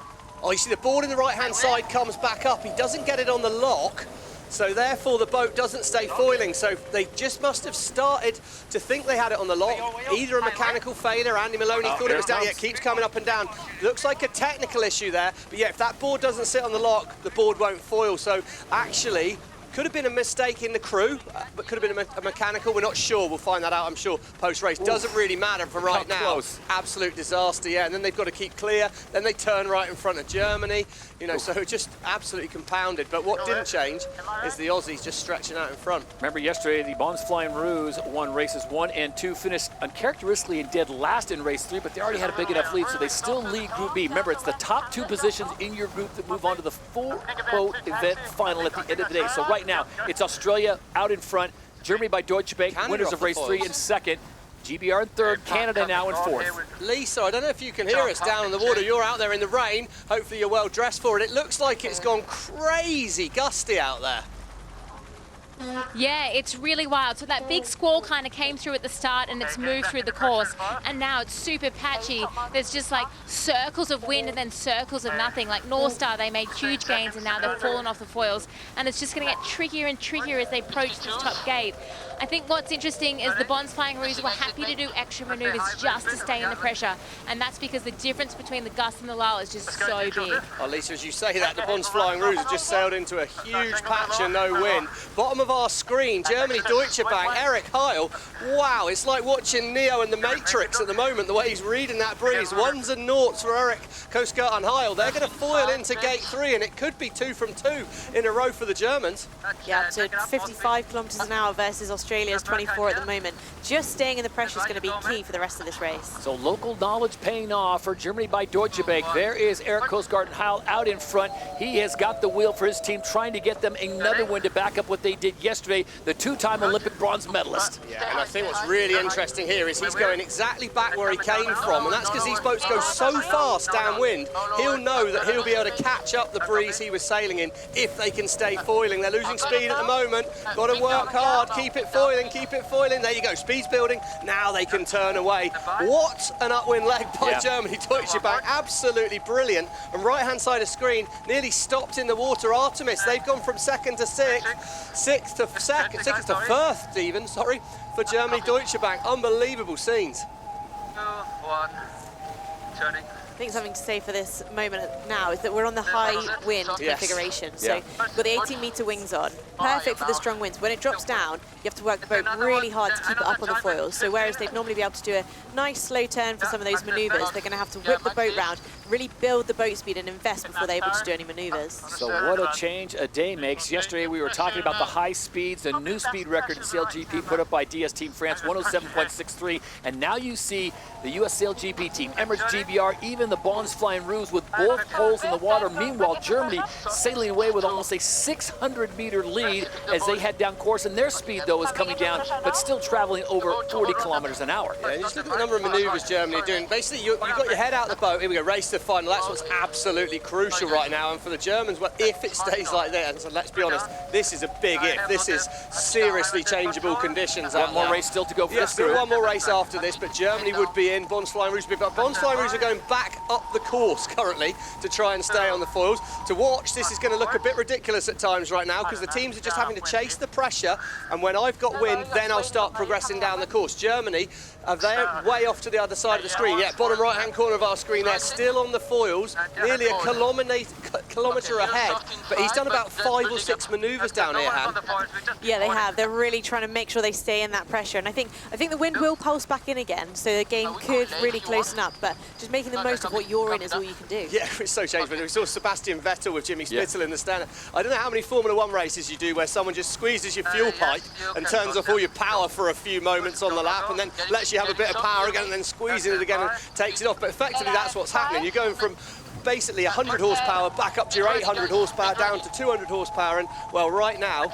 Oh, you see the board in the right-hand side comes back up. He doesn't get it on the lock. So therefore the boat doesn't stay foiling. So they just must have started to think they had it on the lock. Either a mechanical failure, Andy Maloney thought it was down, yeah, it keeps coming up and down. Looks like a technical issue there, but yeah, if that board doesn't sit on the lock, the board won't foil. So actually, could have been a mistake in the crew, but could have been a mechanical. We're not sure. We'll find that out, I'm sure, post-race. Doesn't really matter for right now. Close. Absolute disaster, yeah. And then they've got to keep clear. Then they turn right in front of Germany. You know, so just absolutely compounded. But what didn't change is the Aussies just stretching out in front. Remember yesterday, the Bons Flying Rouge won races 1 and 2, finished uncharacteristically and dead last in race 3, but they already had a big enough lead, so they still lead Group B. Remember, it's the top 2 positions in your group that move on to the full boat event final at the end of the day. So right now, it's Australia out in front, Germany by Deutsche Bank, Canada winners of race 3 in second, GBR in third, Canada now in fourth. Lisa, I don't know if you can hear us down in the water. You're out there in the rain. Hopefully you're well dressed for it. It looks like it's gone crazy gusty out there. Yeah, it's really wild. So that big squall kind of came through at the start and it's moved through the course, and now it's super patchy. There's just like circles of wind and then circles of nothing. Like North Star, they made huge gains and now they've fallen off the foils, and it's just going to get trickier and trickier as they approach this top gate. I think what's interesting is the Bons Flying Rouge were happy to do extra maneuvers just to stay in the pressure, and that's because the difference between the gust and the lull is just so big. Oh, Lisa, as you say that, the Bons Flying Rouge have just sailed into a huge patch of no wind. Bottom of our screen, Germany, Deutsche Bank, Eric Heil. Wow, it's like watching Neo in the Matrix at the moment, the way he's reading that breeze. Ones and noughts for Eric, Coastguard and Heil. They're going to foil into gate 3, and it could be 2 from 2 in a row for the Germans. Yeah, up to 55 kilometers an hour versus Australia's 24 at the moment. Just staying in the pressure is going to be key for the rest of this race. So local knowledge paying off for Germany by Deutsche Bank. There is Eric Coastguard and Heil out in front. He has got the wheel for his team, trying to get them another win to back up what they did yesterday, the 2-time Olympic bronze medalist. Yeah, and I think what's really interesting here is he's going exactly back where he came from, and that's because these boats go so fast downwind, he'll know that he'll be able to catch up the breeze he was sailing in if they can stay foiling. They're losing speed at the moment. Got to work hard, keep it foiling, keep it foiling. There you go, speed's building. Now they can turn away. What an upwind leg by Germany. Deutsche Bank, absolutely brilliant. And right-hand side of screen, nearly stopped in the water. Artemis, they've gone from second to sixth to first even, sorry, for Germany, Deutsche Bank. Unbelievable scenes. 2, 1, turning. I think something to say for this moment now is that we're on the high wind configuration. So we've got the 18-meter wings on, perfect for the strong winds. When it drops down, you have to work the boat really hard to keep it up on the foils. So whereas they'd normally be able to do a nice slow turn for some of those maneuvers, they're going to have to whip the boat round, really build the boat speed and invest before they're able to do any maneuvers. So what a change a day makes. Yesterday we were talking about the high speeds, the new speed record in SailGP put up by DS Team France, 107.63, and now you see the US SailGP team, Emirates GBR, even the Bons Flying Rouge with both poles in the water. Meanwhile, Germany sailing away with almost a 600-meter lead as they head down course, and their speed, though, is coming down, but still traveling over 40 kilometers an hour. Yeah, just look at the number of maneuvers Germany are doing. Basically, you've got your head out the boat. Here we go, race to the final. That's what's absolutely crucial right now. And for the Germans, well, if it stays like that, and so let's be honest, this is a big if. This is seriously changeable conditions. One more race still to go for this group. One more race after this, but Germany would be in. Bons Flying Rouge would be, but Bons Flying Rouge are going back up the course currently to try and stay on the foils. To watch, this is going to look a bit ridiculous at times right now because the teams are just having to chase the pressure, and when I've got wind, then I'll start progressing down the course. Germany, they're way off to the other side of the screen. Yeah, bottom right-hand corner of our screen there, still on the foils, nearly a kilometre ahead, but he's done about 5 or 6 manoeuvres down here, Han. Yeah, they have. They're really trying to make sure they stay in that pressure, and I think the wind will pulse back in again, so the game could really closen up, but just making the most of what you're in is all you can do. Yeah, it's so changed. We saw Sebastian Vettel with Jimmy Spittel in the stand. I don't know how many Formula 1 races you do where someone just squeezes your fuel pipe and turns off all your power for a few moments on the lap and then lets you have a bit of power again and then squeezes it again and takes it off. But effectively that's what's happening. You're going from basically 100 horsepower back up to your 800 horsepower down to 200 horsepower, and well, right now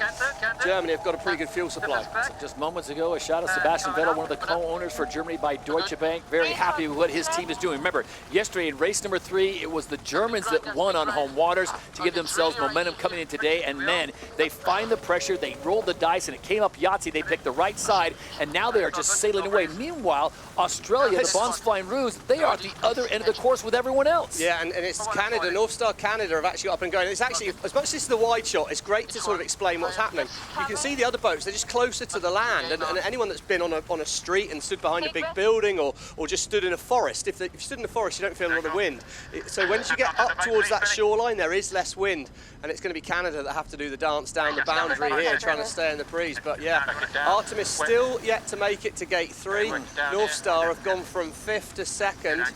Germany have got a pretty good fuel supply. Just moments ago, a shot of Sebastian Vettel, one of the co-owners for Germany by Deutsche Bank. Very happy with what his team is doing. Remember, yesterday in race number 3, it was the Germans that won on home waters to give themselves momentum coming in today, and then they find the pressure, they rolled the dice, and it came up Yahtzee. They picked the right side, and now they are just sailing away. Meanwhile, Australia, the Bons Flying Roos, they are at the other end of the course with everyone else. Yeah, and it's Canada, North Star Canada have actually got up and going. It's actually, as much as this is the wide shot, it's great to sort of explain what's happening. You can see the other boats, they're just closer to the land, and anyone that's been on a street and stood behind a big building or just stood in a forest, if you stood in a forest you don't feel a lot of wind. So once you get up towards that shoreline there is less wind, and it's going to be Canada that have to do the dance down the boundary here trying to stay in the Prix. But yeah, Artemis still yet to make it to gate 3. North Star have gone from 5th to 2nd,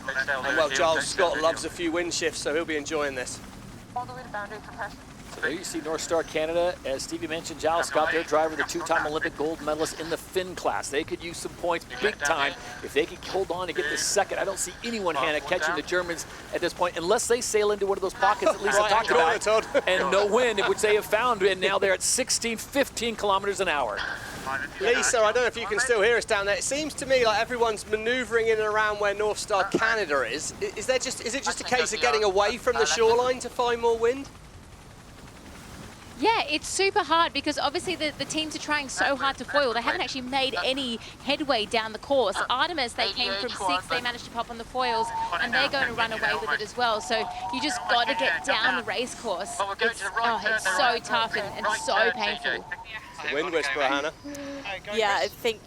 and well, Giles Scott loves a few wind shifts, so he'll be enjoying this. All the way to boundary for pressure. So there you see North Star Canada, as Stevie mentioned, Giles Scott, their driver, the 2-time Olympic gold medalist in the Finn class. They could use some points big time if they could hold on and get this second. I don't see anyone, Hannah, catching the Germans at this point, unless they sail into one of those pockets that Lisa talked about, and no wind, which they have found, and now they're at 16, 15 kilometers an hour. Lisa, I don't know if you can still hear us down there. It seems to me like everyone's manoeuvring in and around where North Star Canada is. Is it just a case of getting away from the shoreline to find more wind? Yeah, it's super hard because obviously the teams are trying so hard to foil. They haven't actually made any headway down the course. Artemis, they came from 6th, they managed to pop on the foils, and they're going to run away with it as well. So you just got to get down the race course. It's so tough and so painful. The wind whisperer, Hannah. Yeah, I think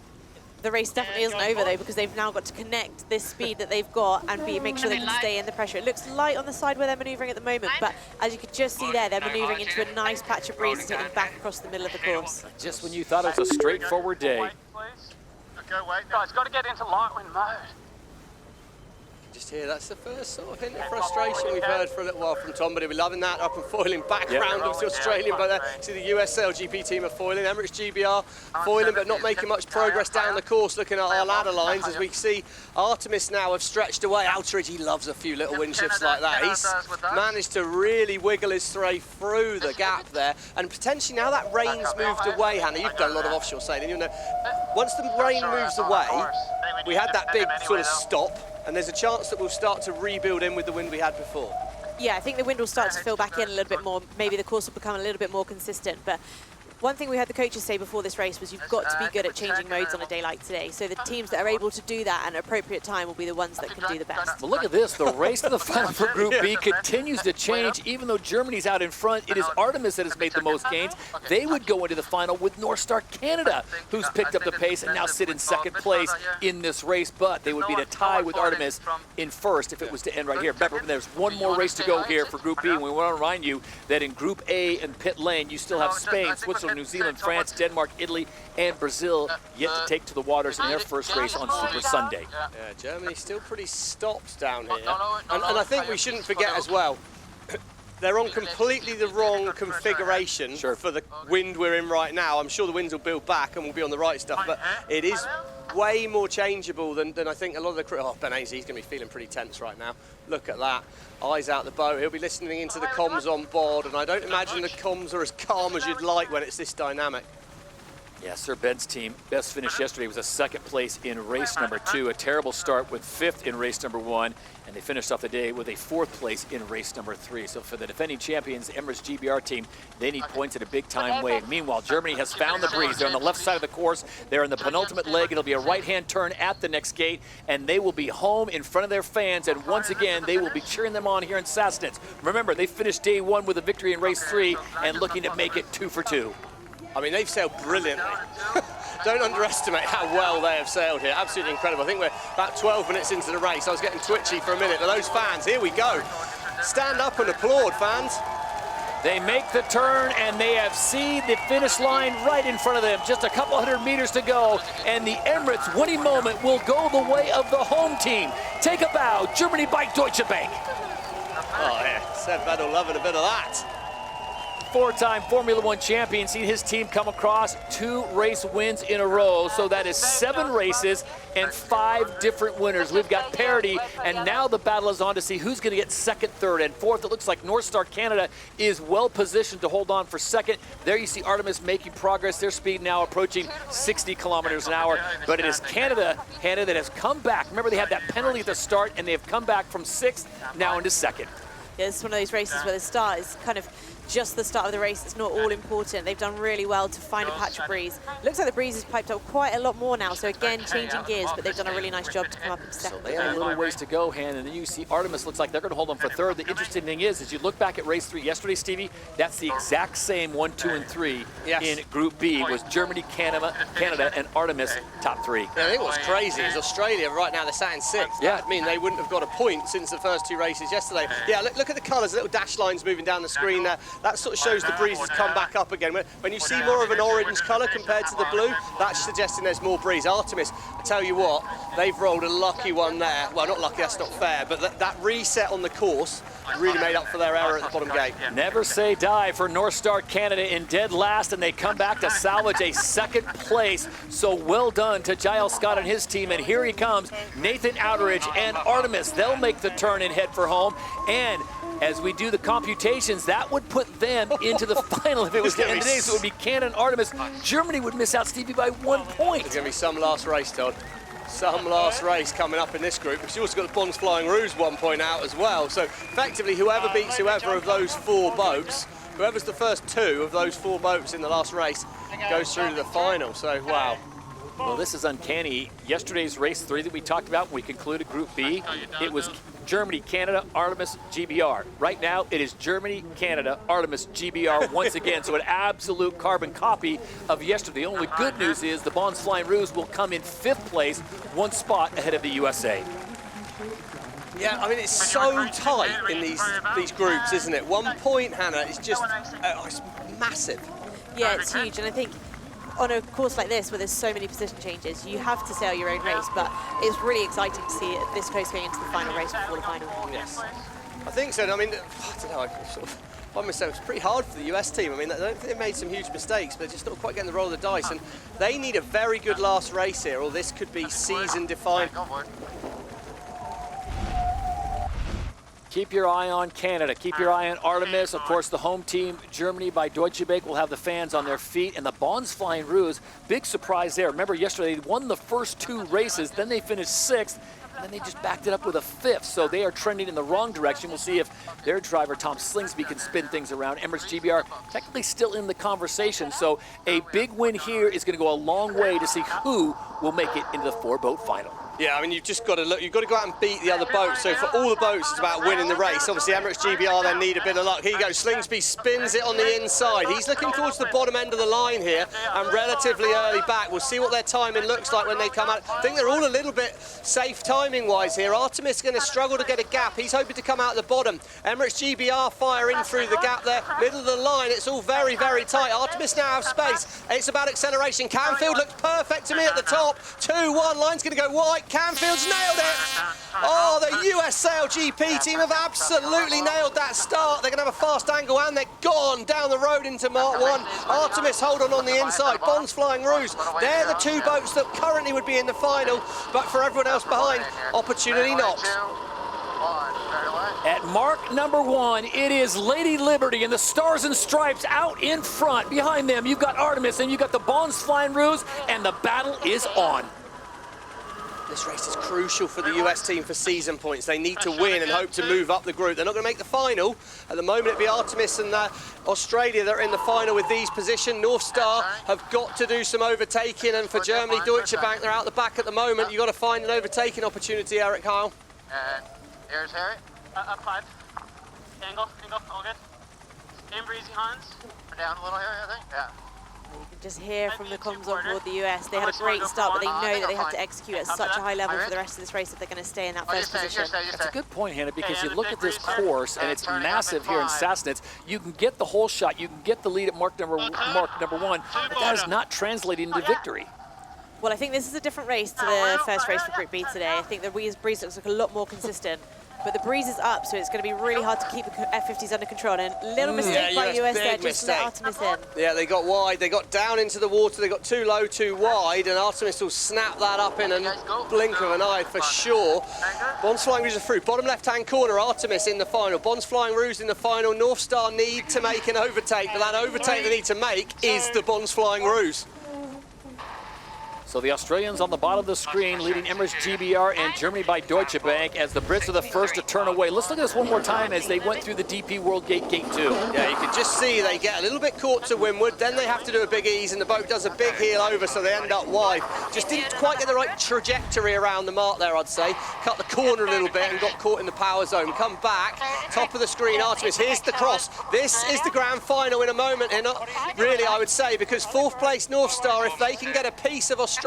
the race definitely isn't over though, because they've now got to connect this speed that they've got and make sure they can stay in the pressure. It looks light on the side where they're manoeuvring at the moment, but as you could just see there, they're manoeuvring into a nice patch of breeze and taking back across the middle of the course. Just when you thought it was a straightforward day. Wait, please. Okay, wait. Guys, got to get into light wind mode. Just here, that's the first sort of hint of frustration we've heard for a little while from Tom, but he'll be loving that up and foiling background of the Australian, but there, see the US SailGP team are foiling, Emirates GBR foiling, but not making much progress down the course, looking at our ladder lines as we see Artemis now have stretched away. Alteridge, he loves a few little wind shifts like that. He's managed to really wiggle his way through the gap there, and potentially now that rain's moved away, Hannah, you've done a lot of offshore sailing, you know, once the rain moves away, we had that big sort of stop, and there's a chance that we'll start to rebuild in with the wind we had before. Yeah, I think the wind will start to fill back in a little bit more. Maybe the course will become a little bit more consistent. But one thing we heard the coaches say before this race was you've got to be good at changing modes on a day like today. So the teams that are able to do that at an appropriate time will be the ones that can do the best. But look at this, the race to the final for Group B continues to change. Even though Germany's out in front, it is Artemis that has made the most gains. They would go into the final with North Star Canada, who's picked up the pace and now sit in second place in this race. But they would be in a tie with Artemis in first if it was to end right here. Remember, there's one more race to go here for Group B, and we want to remind you that in Group A and pit lane, you still have Spain, Switzerland, New Zealand, France, Denmark, Italy, and Brazil yet to take to the waters in their first race on Super Sunday. Yeah, Germany's still pretty stopped down here. And I think we shouldn't forget as well, they're on completely the wrong configuration for the wind we're in right now. I'm sure the winds will build back and we'll be on the right stuff, but it is way more changeable than I think a lot of the crew. Oh, Ben Ainsley, he's going to be feeling pretty tense right now. Look at that. Eyes out the boat. He'll be listening into the comms on board, and I don't imagine the comms are as calm as you'd like when it's this dynamic. Yeah, Sir Ben's team, best finish yesterday was a second place in race number 2. A terrible start with 5th in race number 1, and they finished off the day with a 4th place in race number 3. So for the defending champions, the Emirates GBR team, they need points in a big-time way. Meanwhile, Germany has found the breeze. They're on the left side of the course. They're in the penultimate leg. It'll be a right-hand turn at the next gate, and they will be home in front of their fans, and once again, they will be cheering them on here in Sassnitz. Remember, they finished day 1 with a victory in race 3 and looking to make it 2 for 2. I mean, they've sailed brilliantly. Don't underestimate how well they have sailed here. Absolutely incredible. I think we're about 12 minutes into the race. I was getting twitchy for a minute, but those fans, here we go. Stand up and applaud, fans. They make the turn, and they have seen the finish line right in front of them. Just a couple hundred meters to go, and the Emirates winning moment will go the way of the home team. Take a bow, Germany by Deutsche Bank. Oh, yeah, Seb Vettel loving a bit of that. Four-time Formula One champion, seen his team come across 2 race wins in a row. So that is 7 races and 5 different winners. We've got parity, and now the battle is on to see who's going to get second, third, and fourth. It looks like North Star Canada is well positioned to hold on for second. There you see Artemis making progress. Their speed now approaching 60 kilometers an hour. But it is Canada that has come back. Remember, they had that penalty at the start, and they have come back from 6th now into 2nd. Yeah, it's one of those races where the start is kind of just the start of the race. It's not all important. They've done really well to find a patch of breeze. Looks like the breeze has piped up quite a lot more now, so again, changing gears, but they've done a really nice job to come up in second. They have a little ways to go, Han, and then you see Artemis looks like they're going to hold on for third. The interesting thing is you look back at race 3 yesterday, Stevie, that's the exact same 1, 2, and 3 in Group B. Was Germany, Canada, and Artemis top 3. Yeah, I think what's crazy is Australia right now, they're sat in 6th. Yeah. I mean, they wouldn't have got a point since the first 2 races yesterday. Yeah, look at the colours, little dash lines moving down the screen there. That sort of shows the breeze has come back up again. When you see more of an orange colour compared to the blue, that's suggesting there's more breeze. Artemis, I tell you what, they've rolled a lucky one there. Well, not lucky, that's not fair, but that reset on the course really made up for their error at the bottom gate. Never say die for North Star Canada in dead last, and they come back to salvage a second place. So well done to Giles Scott and his team, and here he comes, Nathan Outeridge and Artemis. They'll make the turn and head for home, and as we do the computations, that would put them into the final if it was the end of the day. So it would be Canada and Artemis. Germany would miss out, Stevie, by 1 point. There's going to be some last race, Todd. Some last race coming up in this group. We've also got the Bonds Flying Rouge 1 point out as well. So effectively, whoever beats whoever of those 4 boats, whoever's the first 2 of those 4 boats in the last race goes through to the final. So, wow. Well, this is uncanny. Yesterday's race 3 that we talked about when we concluded Group B, it was Germany, Canada, Artemis, GBR. Right now, it is Germany, Canada, Artemis, GBR once again. So an absolute carbon copy of yesterday. The only good news is the Bonds Flying Rouge will come in 5th place, 1 spot ahead of the USA. Yeah, I mean, it's so tight in these groups, isn't it? 1 point, Hannah, is just it's massive. Yeah, it's huge, and I think on a course like this, where there's so many position changes, you have to sail your own race, but it's really exciting to see it this close going into the final race before the final. Yes, I think so. I mean, I don't know, I sort of find myself, it's pretty hard for the US team. I mean, I don't think they've made some huge mistakes, but they're just not quite getting the roll of the dice, and they need a very good last race here, or this could be season-defining. Keep your eye on Canada. Keep your eye on Artemis. Of course, the home team, Germany by Deutsche Bank, will have the fans on their feet. And the Bonds Flying Rouge, big surprise there. Remember, yesterday they won the first 2 races, then they finished 6th, and then they just backed it up with a 5th. So they are trending in the wrong direction. We'll see if their driver, Tom Slingsby, can spin things around. Emirates GBR technically still in the conversation. So a big win here is going to go a long way to see who will make it into the 4-boat final. Yeah, I mean, you've just got to look, you've got to go out and beat the other boats. So for all the boats, it's about winning the race. Obviously, Emirates GBR then need a bit of luck. Here you go, Slingsby spins it on the inside. He's looking towards the bottom end of the line here and relatively early back. We'll see what their timing looks like when they come out. I think they're all a little bit safe timing-wise here. Artemis is going to struggle to get a gap. He's hoping to come out at the bottom. Emirates GBR firing through the gap there. Middle of the line, it's all very, very tight. Artemis now have space. It's about acceleration. Canfield looks perfect to me at the top. 2-1, line's going to go wide. Canfield's nailed it. Oh, the US SailGP team have absolutely nailed that start. They're going to have a fast angle and they're gone down the road into Mark 1. Artemis hold on the inside. Bonds Flying Rouge. They're the 2 boats that currently would be in the final, but for everyone else behind, opportunity knocks. At mark number 1, it is Lady Liberty and the Stars and Stripes out in front. Behind them, you've got Artemis and you've got the Bonds Flying Rouge, and the battle is on. This race is crucial for the US team for season points. They need to win and hope to move up the group. They're not going to make the final. At the moment, it'll be Artemis and Australia that are in the final with these positions. North Star have got to do some overtaking, and for Germany, Deutsche Bank, they're out the back at the moment. You've got to find an overtaking opportunity, Eric Kyle. And here's Harry. Up 5. Angle, all good. Aim breezy, Hans. We're down a little here, I think. Yeah. You can just hear from the comms on board the US. They had a great start, but they know that they have to execute at such a high level for the rest of this race if they're going to stay in that first position. That's a good point, Hannah, because you look at this course, and it's massive here in Sassnitz. You can get the whole shot. You can get the lead at mark number 1, but that is not translating into victory. Well, I think this is a different race to the first race for Group B today. I think the breeze looks like a lot more consistent. But the breeze is up, so it's going to be really hard to keep the F50s under control. And a little mistake by US there, just to let Artemis in. Yeah, they got wide, they got down into the water, they got too low, too wide, and Artemis will snap that up in a blink of an eye for sure. Bonds Flying Rouge are through. Bottom left-hand corner, Artemis in the final. Bonds Flying Rouge in the final. North Star need to make an overtake, but that overtake they need to make is the Bonds Flying Rouge. So the Australians on the bottom of the screen leading Emirates GBR and Germany by Deutsche Bank as the Brits are the first to turn away. Let's look at this one more time as they went through the DP World Gate 2. Yeah, you can just see they get a little bit caught to windward, then they have to do a big ease and the boat does a big heel over, so they end up wide. Just didn't quite get the right trajectory around the mark there, I'd say. Cut the corner a little bit and got caught in the power zone. Come back, top of the screen, Artemis, here's the cross. This is the grand final in a moment, and not really, I would say, because 4th place North Star, if they can get a piece of Australia,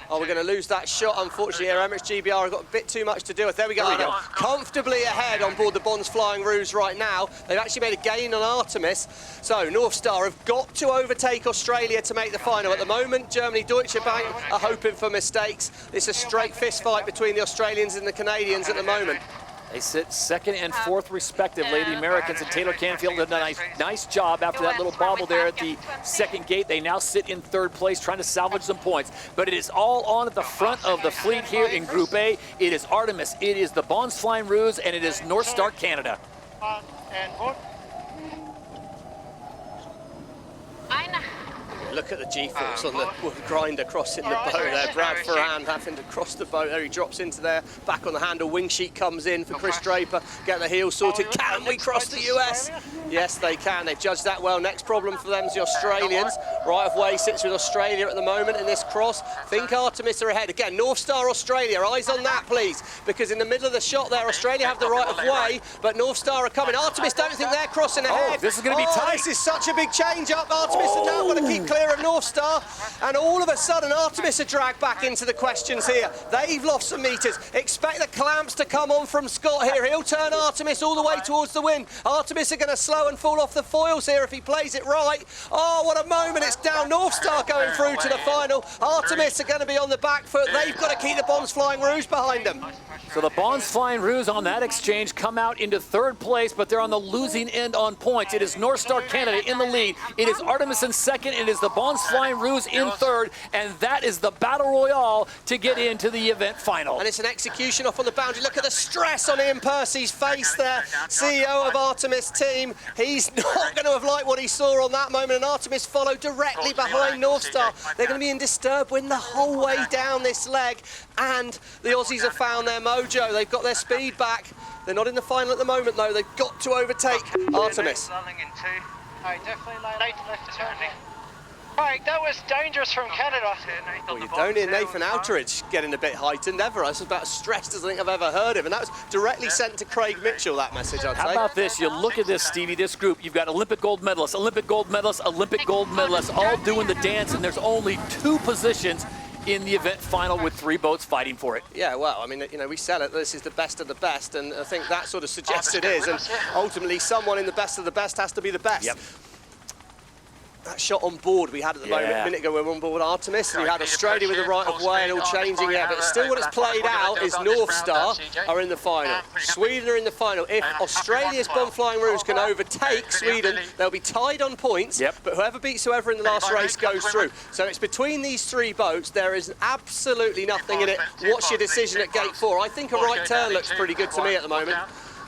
oh, we're going to lose that shot, unfortunately. Here, Emirates GBR have got a bit too much to do with. There we go. Comfortably ahead on board the Bonds Flying Rouge right now. They've actually made a gain on Artemis. So North Star have got to overtake Australia to make the final. At the moment, Germany, Deutsche Bank are hoping for mistakes. It's a straight fist fight between the Australians and the Canadians at the moment. They sit 2nd and 4th respectively. The Americans and Taylor Canfield did a nice job after that little bobble there at the 2nd gate. They now sit in 3rd place trying to salvage some points. But it is all on at the front of the fleet here in Group A. It is Artemis, it is the Bonds Flying Rouge, and it is North Star Canada. Look at the G-force on the grinder crossing the boat there. Brad Ferrand having to cross the boat there. He drops into there, back on the handle. Wing sheet comes in for Chris Draper. Get the heel sorted. Can we cross the US? Yes, they can. They've judged that well. Next problem for them is the Australians. Right of way sits with Australia at the moment in this cross. Think Artemis are ahead. Again, North Star Australia. Eyes on that, please. Because in the middle of the shot there, Australia have the right of way, but North Star are coming. Artemis don't think they're crossing ahead. Oh, this is going to be tight. This is such a big change up. Artemis are now going to keep clear of North Star, and all of a sudden Artemis are dragged back into the questions here. They've lost some meters. Expect the clamps to come on from Scott here. He'll turn Artemis all the way towards the wind. Artemis are going to slow and fall off the foils here if he plays it right. Oh, what a moment. It's down. North Star going through to the final. Artemis are going to be on the back foot. They've got to keep the Bonds Flying Rouge behind them. So the Bonds Flying Rouge on that exchange come out into 3rd place, but they're on the losing end on points. It is North Star Canada in the lead. It is Artemis in 2nd. It is the Bonds Flying Rouge in 3rd, and that is the battle royale to get into the event final. And it's an execution off on the boundary. Look at the stress on Ian Percy's face there, CEO of Artemis team. He's not going to have liked what he saw on that moment, and Artemis followed directly behind North Star. They're going to be in disturbed wind the whole way down this leg, and the Aussies have found their mojo. They've got their speed back. They're not in the final at the moment, though. They've got to overtake Artemis. Right, that was dangerous from Canada. Well, you don't hear Nathan Outteridge getting a bit heightened ever. That's about as stressed as I think I've ever heard of, and that was directly sent to Craig Mitchell, that message, I'd say. How about this? You look at this, Stevie, this group. You've got Olympic gold medalists, Olympic gold medalists, Olympic gold medalists, all doing the dance, and there's only 2 positions in the event final with 3 boats fighting for it. Yeah, well, I mean, you know, we sell it, this is the best of the best, and I think that sort of suggests it is, and ultimately someone in the best of the best has to be the best. Yep. That shot on board we had at the moment, a minute ago, we were on board Artemis, and we had Australia with the right of way and all changing there, but still what it's played out is North Star are in the final. Sweden are in the final. If Australia's Bonds Flying Rouge can overtake Sweden, they'll be tied on points, but whoever beats whoever in the last race goes through. So it's between these 3 boats, there is absolutely nothing in it. What's your decision at gate 4? I think a right turn looks pretty good to me at the moment.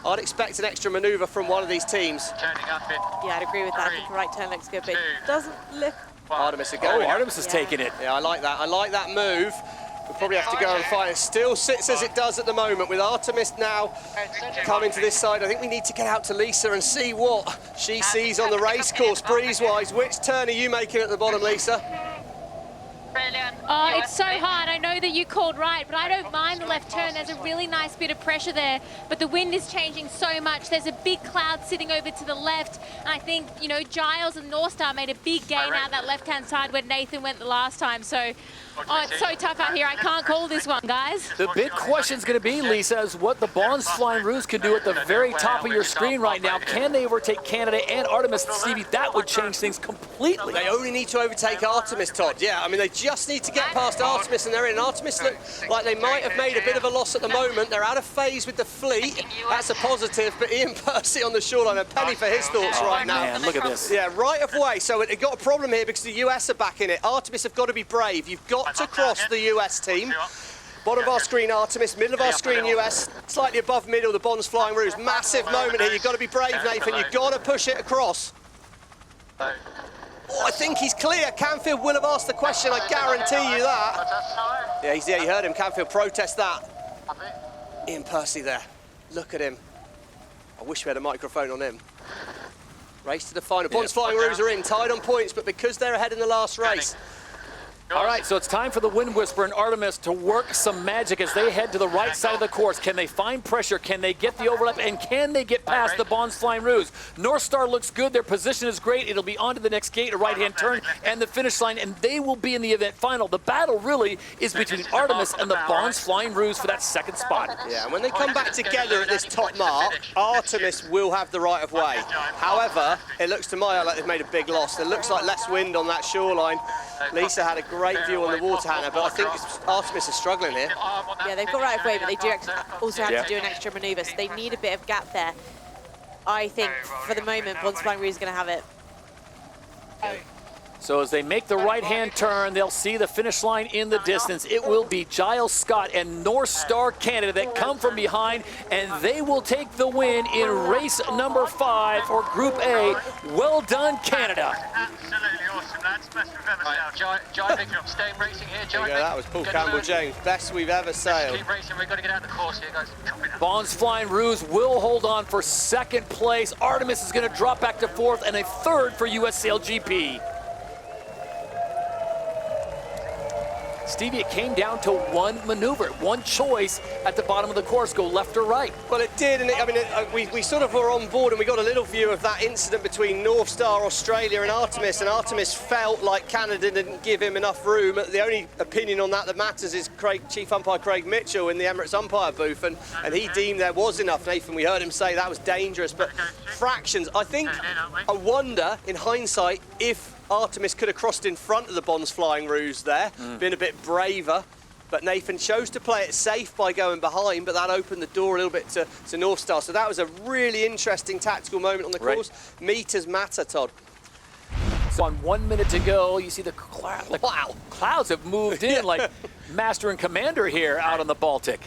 I'd expect an extra manoeuvre from one of these teams. Yeah, I'd agree with that. I think the right turn looks good, but it doesn't look... Artemis are going. Oh, Artemis is taking it. Yeah, I like that. I like that move. We'll probably have to go and fight. It still sits as it does at the moment, with Artemis now coming to this side. I think we need to get out to Lisa and see what she sees on the race course, breeze-wise. Which turn are you making at the bottom, Lisa? Oh, it's so hard. I know that you called right, but I don't mind the left turn. There's a really nice bit of pressure there, but the wind is changing so much. There's a big cloud sitting over to the left, and I think, you know, Giles and North Star made a big gain out that left-hand side where Nathan went the last time. So, oh, it's so tough out here. I can't call this one, guys. The big question's going to be, Lisa, is what the Bonds Flying Roos can do at the very top of your screen right now. Can they overtake Canada and Artemis? Stevie, that would change things completely. They only need to overtake Artemis, Todd. Yeah, I mean, they just need to get past Artemis, and they're in. Artemis look like they might have made a bit of a loss at the moment. They're out of phase with the fleet. That's a positive, but Ian Percy on the shoreline, a penny for his thoughts right now. Man, look at this. Yeah, right of way. So it got a problem here because the US are back in it. Artemis have got to be brave. You've got to cross the US team. Bottom of our screen, Artemis. Middle of our screen, US. Slightly above middle, the Bonds Flying Roos. Massive moment here. You've got to be brave, Nathan. You've got to push it across. Oh, I think he's clear. Canfield will have asked the question, I guarantee you that. Yeah, you heard him. Canfield protest that. Ian Percy there. Look at him. I wish we had a microphone on him. Race to the final. Bonds Flying Roos are in, tied on points, but because they're ahead in the last race. All right, so it's time for the Wind Whisperer and Artemis to work some magic as they head to the right side of the course. Can they find pressure? Can they get the overlap? And can they get past the Bonds Flying Roos? North Star looks good. Their position is great. It'll be onto the next gate, a right-hand turn, and the finish line, and they will be in the event final. The battle really is between Artemis and the Bonds Flying Roos for that second spot. Yeah, and when they come back together at this top mark, Artemis will have the right of way. However, it looks to my eye like they've made a big loss. It looks like less wind on that shoreline. Lisa had a great view on the water hangar, but I think Artemis is struggling here. Yeah, they've got right of way, but they do also have to do an extra manoeuvre, so they need a bit of gap there. I think, for the moment, Bonds Flying Roos is going to have it. So as they make the right-hand turn, they'll see the finish line in the distance. It will be Giles Scott and North Star Canada that come from behind, and they will take the win in race number 5 for Group A. Well done, Canada. Absolutely awesome, lads. Best we've ever sailed. Jai, picking up, staying racing here. Jai, That was Paul Campbell-James. Best we've ever sailed. keep racing. We've got to get out the course here, guys. Bonds Flying Roos will hold on for second place. Artemis is going to drop back to 4th, and a 3rd for US SailGP. Stevie, it came down to one maneuver, one choice at the bottom of the course, go left or right. Well, it did, and we sort of were on board, and we got a little view of that incident between North Star Australia and Artemis felt like Canada didn't give him enough room. The only opinion on that matters is Chief Umpire Craig Mitchell in the Emirates umpire booth, and he deemed there was enough. Nathan, we heard him say that was dangerous, but fractions. I wonder, in hindsight, if Artemis could have crossed in front of the Bonds Flying Roos there, been a bit braver, but Nathan chose to play it safe by going behind, but that opened the door a little bit to North Star. So that was a really interesting tactical moment on the course. Meters matter, Todd. So on 1 minute to go, you see the clouds have moved in like Master and Commander here out on the Baltic.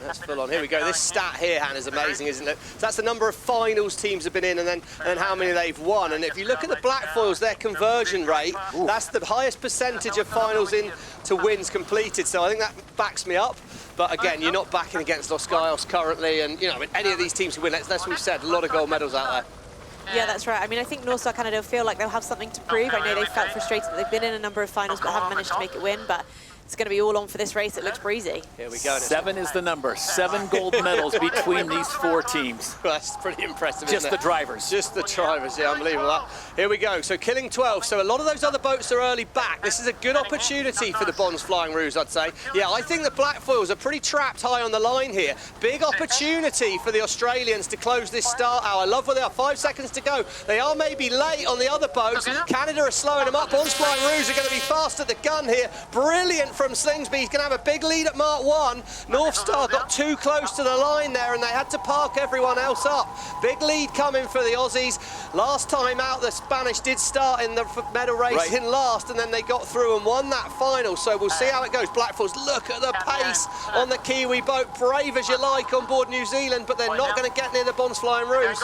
That's full on. Here we go. This stat here, Hannah, is amazing, isn't it? So that's the number of finals teams have been in, and then how many they've won. And if you look at the Blackfoils, their conversion rate, that's the highest percentage of finals in to wins completed. So I think that backs me up. But again, you're not backing against Los Gallos currently, and you know, any of these teams can win. That's what we've said. A lot of gold medals out there. Yeah, that's right. I mean, I think North Star Canada feel like they'll have something to prove. I know they felt frustrated that they've been in a number of finals but haven't managed to make it win, but it's going to be all on for this race. It looks breezy. Here we go. 7 is the number. 7 gold medals between these 4 teams. Well, that's pretty impressive, Just isn't the it? drivers. Just the drivers, yeah, unbelievable that. Here we go, so killing 12. So a lot of those other boats are early back. This is a good opportunity for the Bonds Flying Roos, I'd say. Yeah, I think the Blackfoils are pretty trapped high on the line here. Big opportunity for the Australians to close this start hour. I love where they are, 5 seconds to go. They are maybe late on the other boats. Canada are slowing them up. Bonds Flying Roos are going to be fast at the gun here. Brilliant from Slingsby. He's going to have a big lead at Mark 1. North Star got too close to the line there, and they had to park everyone else up. Big lead coming for the Aussies. Last time out, the Spanish did start in the medal race in last, and then they got through and won that final. So we'll see how it goes. Blackfoils, look at the pace on the Kiwi boat. Brave as you like on board New Zealand, but they're not going to get near the Bonds Flying Roos.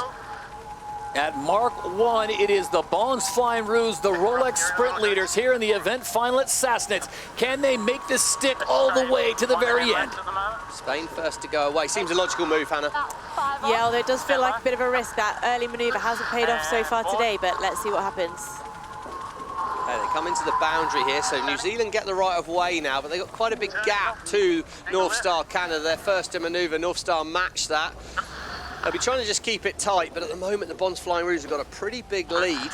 At Mark 1, it is the Bonds Flying Roos, the Rolex sprint leaders here in the event final at Sassnitz. Can they make this stick all the way to the very end? Spain first to go away. Seems a logical move, Hannah. Yeah, although it does feel like a bit of a risk. That early manoeuvre hasn't paid off so far today, but let's see what happens. They come into the boundary here, so New Zealand get the right of way now, but they've got quite a big gap to North Star Canada. Their first in manoeuvre, North Star matched that. They'll be trying to just keep it tight, but at the moment the Bonds Flying Rouge have got a pretty big lead.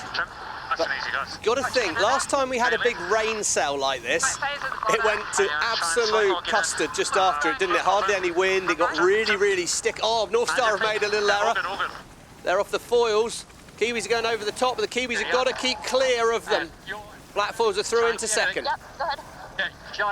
But you've got to think, last time we had a big rain cell like this, it went to absolute custard just after it, didn't it? Hardly any wind, it got really, really sticky. Oh, North Star have made a little error. They're off the foils. Kiwis are going over the top, but the Kiwis have got to keep clear of them. Black foils are through into second.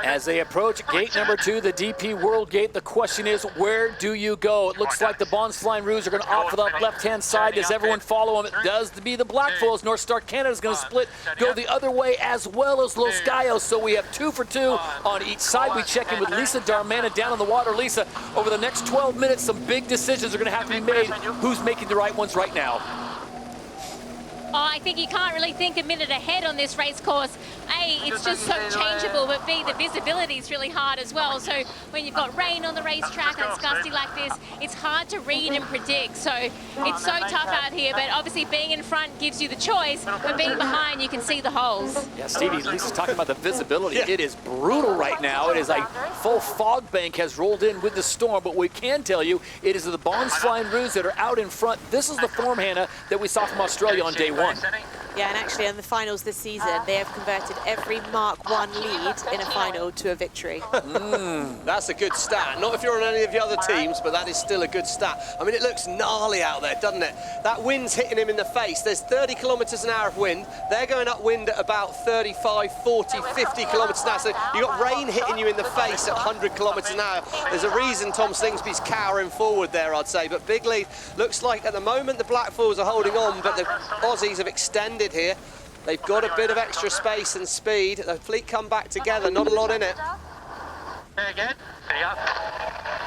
As they approach gate number 2, the DP World Gate, the question is, where do you go? It looks like the Bonds Flying Rouge are going to opt for the left-hand side. Does everyone follow them? It does be the Black Foils. North Star Canada is going to split, go the other way, as well as Los Gallos. So we have 2 for 2 on each side. We check in with Lisa Darmana down on the water. Lisa, over the next 12 minutes, some big decisions are going to have to be made. Who's making the right ones right now? Oh, I think you can't really think a minute ahead on this race course. A, it's just so changeable, but B, the visibility is really hard as well. So when you've got rain on the racetrack and it's gusty like this, it's hard to read and predict. So it's so tough out here, but obviously being in front gives you the choice, but being behind, you can see the holes. Yeah, Stevie, Lisa's talking about the visibility. Yeah. It is brutal right now. It is like full fog bank has rolled in with the storm, but we can tell you it is the Bonds Flying Rouge that are out in front. This is the form, Hannah, that we saw from Australia on day 1. Yeah, and actually in the finals this season, they have converted every Mark 1 lead in a final to a victory. That's a good stat. Not if you're on any of the other teams, but that is still a good stat. I mean, it looks gnarly out there, doesn't it? That wind's hitting him in the face. There's 30 kilometres an hour of wind. They're going upwind at about 35, 40, 50 kilometres an hour. So you've got rain hitting you in the face at 100 kilometres an hour. There's a reason Tom Slingsby's cowering forward there, I'd say. But big lead. Looks like at the moment the Black Foils are holding on, but the Aussies have extended here. They've got a bit of extra space and speed. The fleet come back together, not a lot in it. There again. Yeah.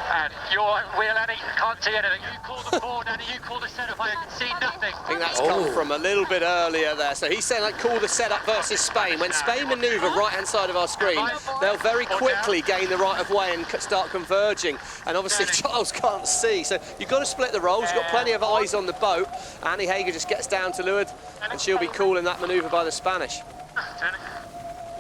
And your wheel, Annie, can't see anything. You call the board, Annie, you call the setup. I can see nothing. I think that's come from a little bit earlier there. So he's saying, like, call the setup versus Spain. When Spain manoeuvre right-hand side of our screen, they'll very quickly gain the right of way and start converging. And obviously Charles can't see. So you've got to split the roles. You've got plenty of eyes on the boat. Annie Hager just gets down to leeward and she'll be calling that manoeuvre by the Spanish. You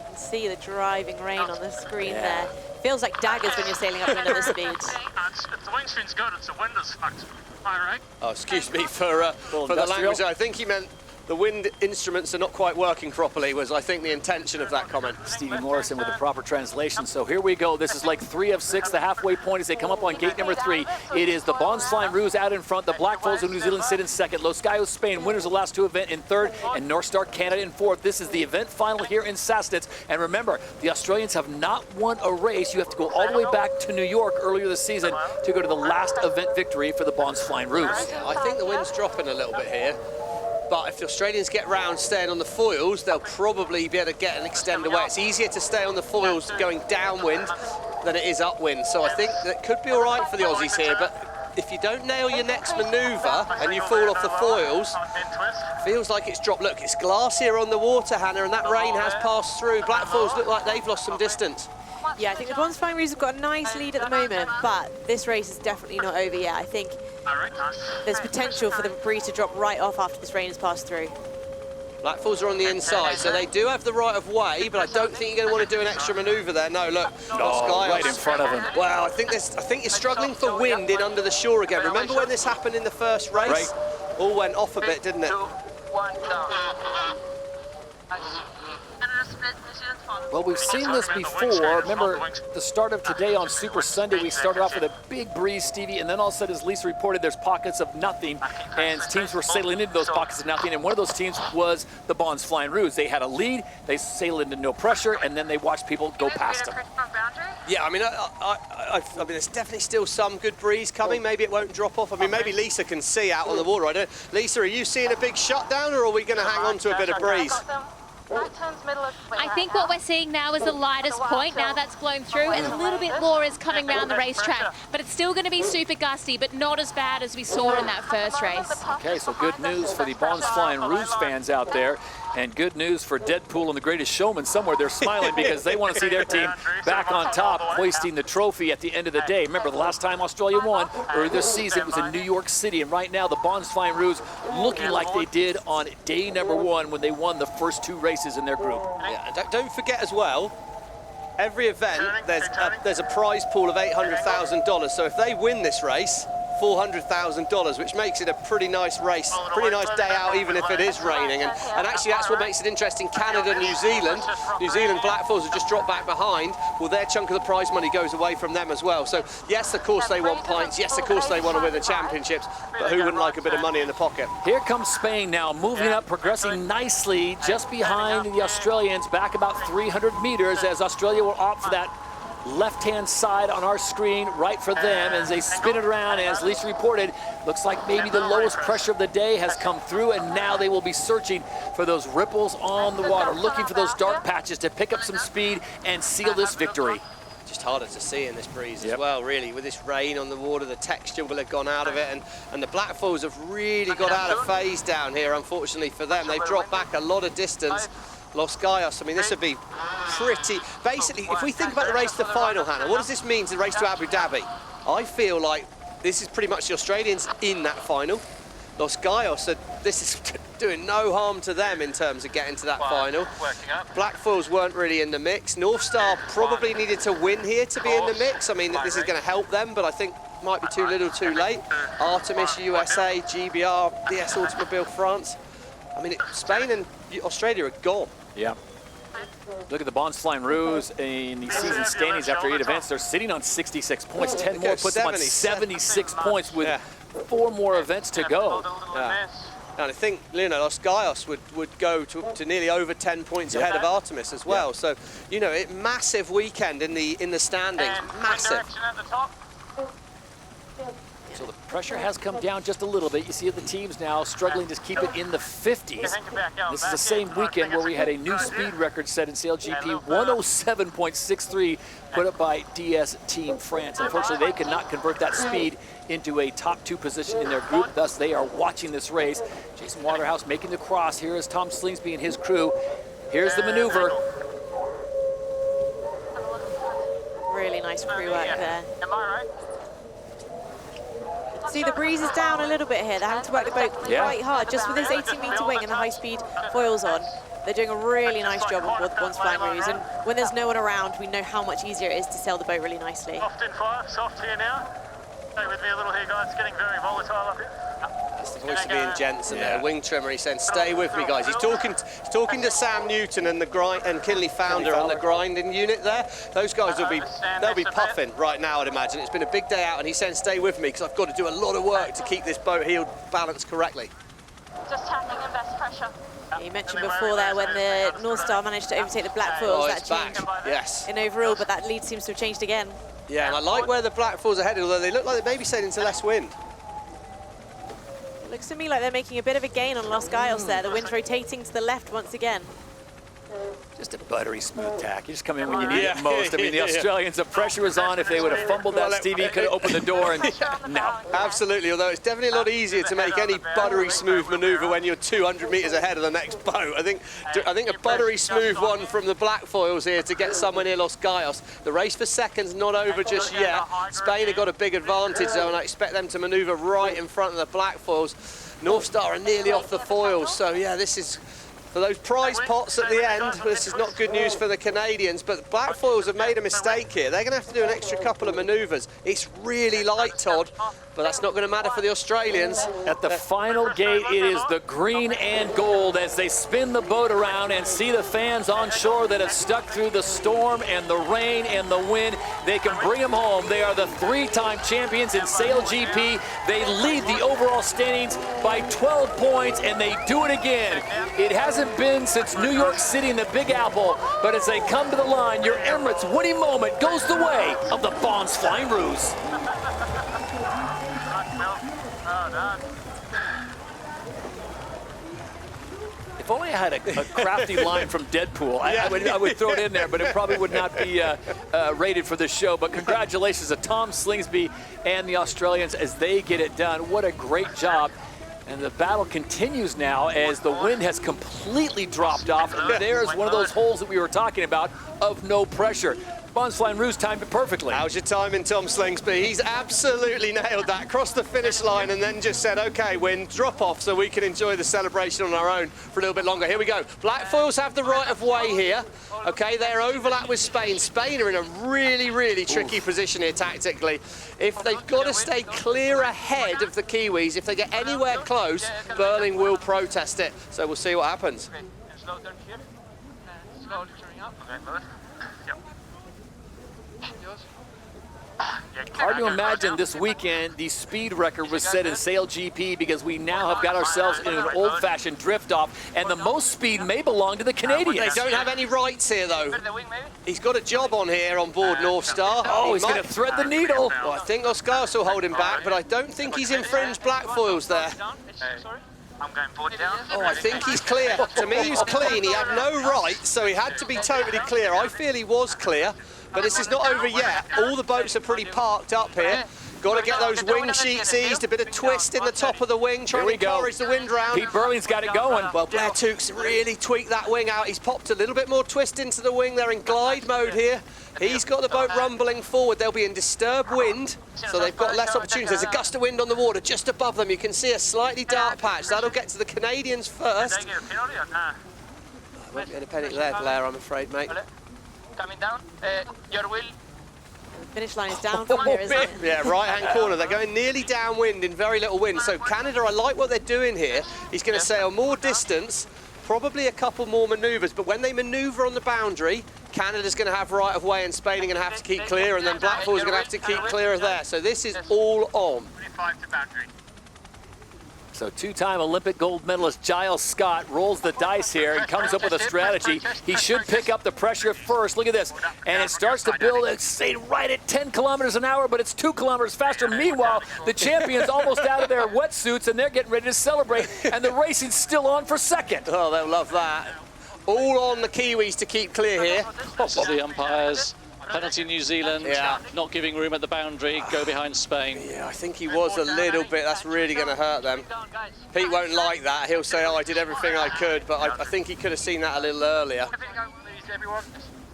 can see the driving rain on the screen there. Feels like daggers when you're sailing up another speed. If the wind screen's good, it's the wind is fucked. All right. Oh, excuse me for the language. I think he meant the wind instruments are not quite working properly, was I think the intention of that comment. Stevie Morrison with the proper translation. So here we go. This is like 3 of 6, the halfway point as they come up on gate number 3. It is the Bonds Flying Rouge out in front. The Black Foils of New Zealand sit in second. Los Gallos, Spain, winners of the last 2 events in third, and North Star Canada in fourth. This is the event final here in Sassnitz. And remember, the Australians have not won a race. You have to go all the way back to New York earlier this season to go to the last event victory for the Bonds Flying Rouge. I think the wind's dropping a little bit here. But if the Australians get round staying on the foils, they'll probably be able to get and extend away. It's easier to stay on the foils going downwind than it is upwind. So I think that could be all right for the Aussies here. But if you don't nail your next manoeuvre and you fall off the foils, feels like it's dropped. Look, it's glassier on the water, Hannah, and that rain has passed through. Black Foils look like they've lost some distance. Yeah, I think the Bonds Flying Rouge have got a nice lead at the moment, but this race is definitely not over yet. I think there's potential for the Prix to drop right off after this rain has passed through. Black Foils are on the inside, so they do have the right of way, but I don't think you're going to want to do an extra manoeuvre there. No, look, right in front of him. Well, I think you're struggling for wind in under the shore again. Remember when this happened in the first race? Right. All went off a bit, didn't it? Well, we've seen this before. Remember, the start of today on Super Sunday, we started off with a big breeze, Stevie, and then all of a sudden, as Lisa reported, there's pockets of nothing, and teams were sailing into those pockets of nothing, and one of those teams was the Bonds Flying Rouge. They had a lead, they sailed into no pressure, and then they watched people go past them. Yeah, I mean, I mean, there's definitely still some good breeze coming. Maybe it won't drop off. I mean, maybe Lisa can see out on the water. I don't. Lisa, are you seeing a big shutdown, or are we going to hang on to a bit of breeze? I think what we're seeing now is the lightest point. Now that's blown through, and a little bit more is coming around the racetrack. But it's still going to be super gusty, but not as bad as we saw in that first race. Okay, so good news for the Bonds Flying Rouge fans out there. And good news for Deadpool and the Greatest Showman. Somewhere they're smiling because they want to see their team back on top, hoisting the trophy at the end of the day. Remember, the last time Australia won earlier this season was in New York City, and right now the Bondsflying Roos looking like they did on day number 1 when they won the first 2 races in their group. Yeah, and don't forget as well, every event there's a prize pool of $800,000. So if they win this race, $400,000, which makes it a pretty nice race, pretty nice day out, even if it is raining. And actually, that's what makes it interesting. Canada, New Zealand Blackfoils have just dropped back behind. Well, their chunk of the prize money goes away from them as well. So yes, of course they want pints. Yes, of course they want to win the championships. But who wouldn't like a bit of money in the pocket? Here comes Spain now, moving up, progressing nicely, just behind the Australians, back about 300 meters as Australia will opt for that left-hand side on our screen, right for them as they spin it around. As Lisa reported, looks like maybe the lowest pressure of the day has come through, and now they will be searching for those ripples on the water, looking for those dark patches to pick up some speed and seal this victory. Just harder to see in this breeze as well, really. With this rain on the water, the texture will have gone out of it, and the Blackfoils have really got out of phase down here, unfortunately for them. They've dropped back a lot of distance. Los Gallos, I mean, this would be pretty... Basically, if we think about the race to the final, Hannah, what does this mean to the race to Abu Dhabi? I feel like this is pretty much the Australians in that final. Los Gallos, this is doing no harm to them in terms of getting to that final. Blackfoils weren't really in the mix. North Star probably needed to win here to be in the mix. I mean, this is going to help them, but I think might be too little too late. Artemis, USA, GBR, DS Automobile France. I mean, Spain and Australia are gone. Yeah. Look at the Bondsflying Roos in the season standings after 8 events. They're sitting on 66 points. 10 more puts them on 76 points with 4 more events to go. Yeah. And I think Los Gallos would go to nearly over 10 points ahead of Artemis as well. So, you know, massive weekend in the standings. Massive. So the pressure has come down just a little bit. You see the teams now struggling to keep it in the 50s. This is the same weekend where we had a new speed record set in SailGP, 107.63, put up by DS Team France. Unfortunately, they could not convert that speed into a top 2 position in their group. Thus, they are watching this race. Jason Waterhouse making the cross. Here is Tom Slingsby and his crew. Here's the maneuver. Really nice crew work there. Am I right? See, the breeze is down a little bit here. They're having to work the boat quite hard. Just with this 18-meter wing and the high-speed foils on, they're doing a really nice job on board the Bondsflying Roos. And when there's no one around, we know how much easier it is to sail the boat really nicely. Soft in fire, soft here now. Stay with me a little here, guys. It's getting very volatile up here. That's the voice of Ian Jensen there, wing trimmer. He's saying, "Stay with me, guys." He's talking to Sam Newton and Kinley Founder on the grinding unit there. Those guys they'll be puffing right now, I'd imagine. It's been a big day out, and he's saying, "Stay with me, because I've got to do a lot of work to keep this boat heeled balanced correctly." Just tacking and best pressure. You mentioned before there when the North Star managed to overtake the Blackfoils, that changed yes. in overall, but that lead seems to have changed again. Yeah, and I like where the Blackfoils are headed, although they look like they may be sailing into less wind. It looks to me like they're making a bit of a gain on Los Gallos there. The wind's rotating to the left once again. Just a buttery smooth tack. You just come in when you need it most. I mean, the Australians, the pressure was on. If they would have fumbled that, Stevie could have opened the door, and no. Absolutely, although it's definitely a lot easier to make any buttery smooth manoeuvre when you're 200 metres ahead of the next boat. I think a buttery smooth one from the Blackfoils here to get somewhere near Los Gallos. The race for second's not over just yet. Spain have got a big advantage though, and I expect them to manoeuvre right in front of the Blackfoils. North Star are nearly off the foils, so yeah, this is... For those prize pots at the end, this is not good news for the Canadians, but the Blackfoils have made a mistake here. They're going to have to do an extra couple of manoeuvres. It's really light, Todd, but that's not going to matter for the Australians. At the final gate, it is the green and gold as they spin the boat around and see the fans on shore that have stuck through the storm and the rain and the wind. They can bring them home. They are the 3-time champions in SailGP. They lead the overall standings by 12 points, and they do it again. It hasn't been since New York City in the Big Apple, but as they come to the line, your Emirates winning moment goes the way of the Bondsflying Roos. If only I had a crafty line from Deadpool, I would throw it in there, but it probably would not be rated for the show. But congratulations to Tom Slingsby and the Australians as they get it done. What a great job. And the battle continues now as the wind has completely dropped off. And there's one of those holes that we were talking about of no pressure. Bons Flying Rouge timed it perfectly. How's your timing, Tom Slingsby? He's absolutely nailed that. Crossed the finish line and then just said, okay, wind, drop off so we can enjoy the celebration on our own for a little bit longer. Here we go. Black foils have the right of way here. Okay, they're overlapped with Spain. Spain are in a really, really tricky position here tactically. If they've got to stay clear ahead of the Kiwis, if they get anywhere close, Berlin will protest it. So we'll see what happens. Okay, and slow turn here. And slowly turning up. Okay, good. Yep. Hard to imagine this weekend the speed record was set in SailGP because we now have got ourselves in an old-fashioned drift-off, and the most speed may belong to the Canadians. They don't have any rights here, though. He's got a job on here on board North Star. Oh, he's going to thread the needle. Well, I think Oscar's will hold him back, but I don't think he's infringed black foils there. I'm going forward down. Oh, I think he's clear. To me, he was clean. He had no rights, so he had to be totally clear. I feel he was clear, but this is not over yet. All the boats are pretty parked up here. Got to get those wing sheets eased, a bit of twist in the top of the wing, trying to encourage the wind round. Pete Burling's got it going. Well, Blair Tukes really tweaked that wing out. He's popped a little bit more twist into the wing. They're in glide mode here. He's got the boat rumbling forward. They'll be in disturbed wind, so they've got less opportunities. There's a gust of wind on the water just above them. You can see a slightly dark patch. That'll get to the Canadians first. I won't get a penalty there, Blair, I'm afraid, mate. Coming down. Your wheel. The finish line is down from here, isn't it? Yeah, right-hand corner. They're going nearly downwind in very little wind. So Canada, I like what they're doing here. He's going to sail more distance, probably a couple more manoeuvres, but when they manoeuvre on the boundary, Canada's going to have right of way and Spain are going to have to keep clear, and then Blackpool's going to have to keep clear of there. So this is all on. 25 to boundary. So two-time Olympic gold medalist Giles Scott rolls the dice here and comes up with a strategy. He should pick up the pressure first. Look at this. And it starts to build, it's say right at 10 kilometers an hour, but it's 2 kilometers faster. Meanwhile, the champion's almost out of their wetsuits and they're getting ready to celebrate, and the racing's still on for second. Oh, they'll love that. All on the Kiwis to keep clear here. So the umpires, penalty New Zealand, not giving room at the boundary, go behind Spain. Yeah, I think he was a little bit. That's really going to hurt them. Pete won't like that. He'll say, oh, I did everything I could, but I think he could have seen that a little earlier.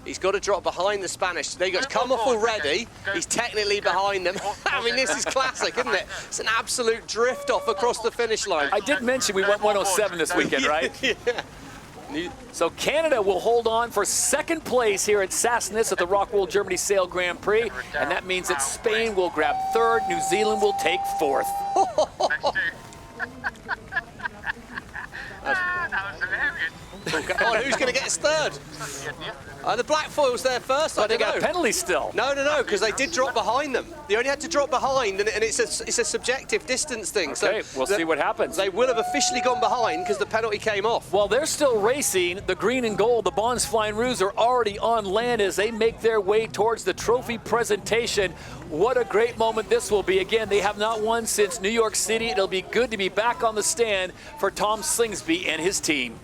He's got to drop behind the Spanish. There you go. It's come off already. He's technically behind them. I mean, this is classic, isn't it? It's an absolute drift off across the finish line. I did mention we went 107 this weekend, right? Yeah. So Canada will hold on for second place here at Sassnitz at the ROCKWOOL Germany Sail Grand Prix, and that means that Spain will grab third, New Zealand will take fourth. That was hilarious. Oh, who's going to get his third? The black foil's there first. But I they don't got a know. penalty still. No, because they did drop behind them. They only had to drop behind, and it's a subjective distance thing. Okay, so we'll see what happens. They will have officially gone behind because the penalty came off. While they're still racing, the green and gold, the Bons Flying Rouge, are already on land as they make their way towards the trophy presentation. What a great moment this will be. Again, they have not won since New York City. It'll be good to be back on the stand for Tom Slingsby and his team.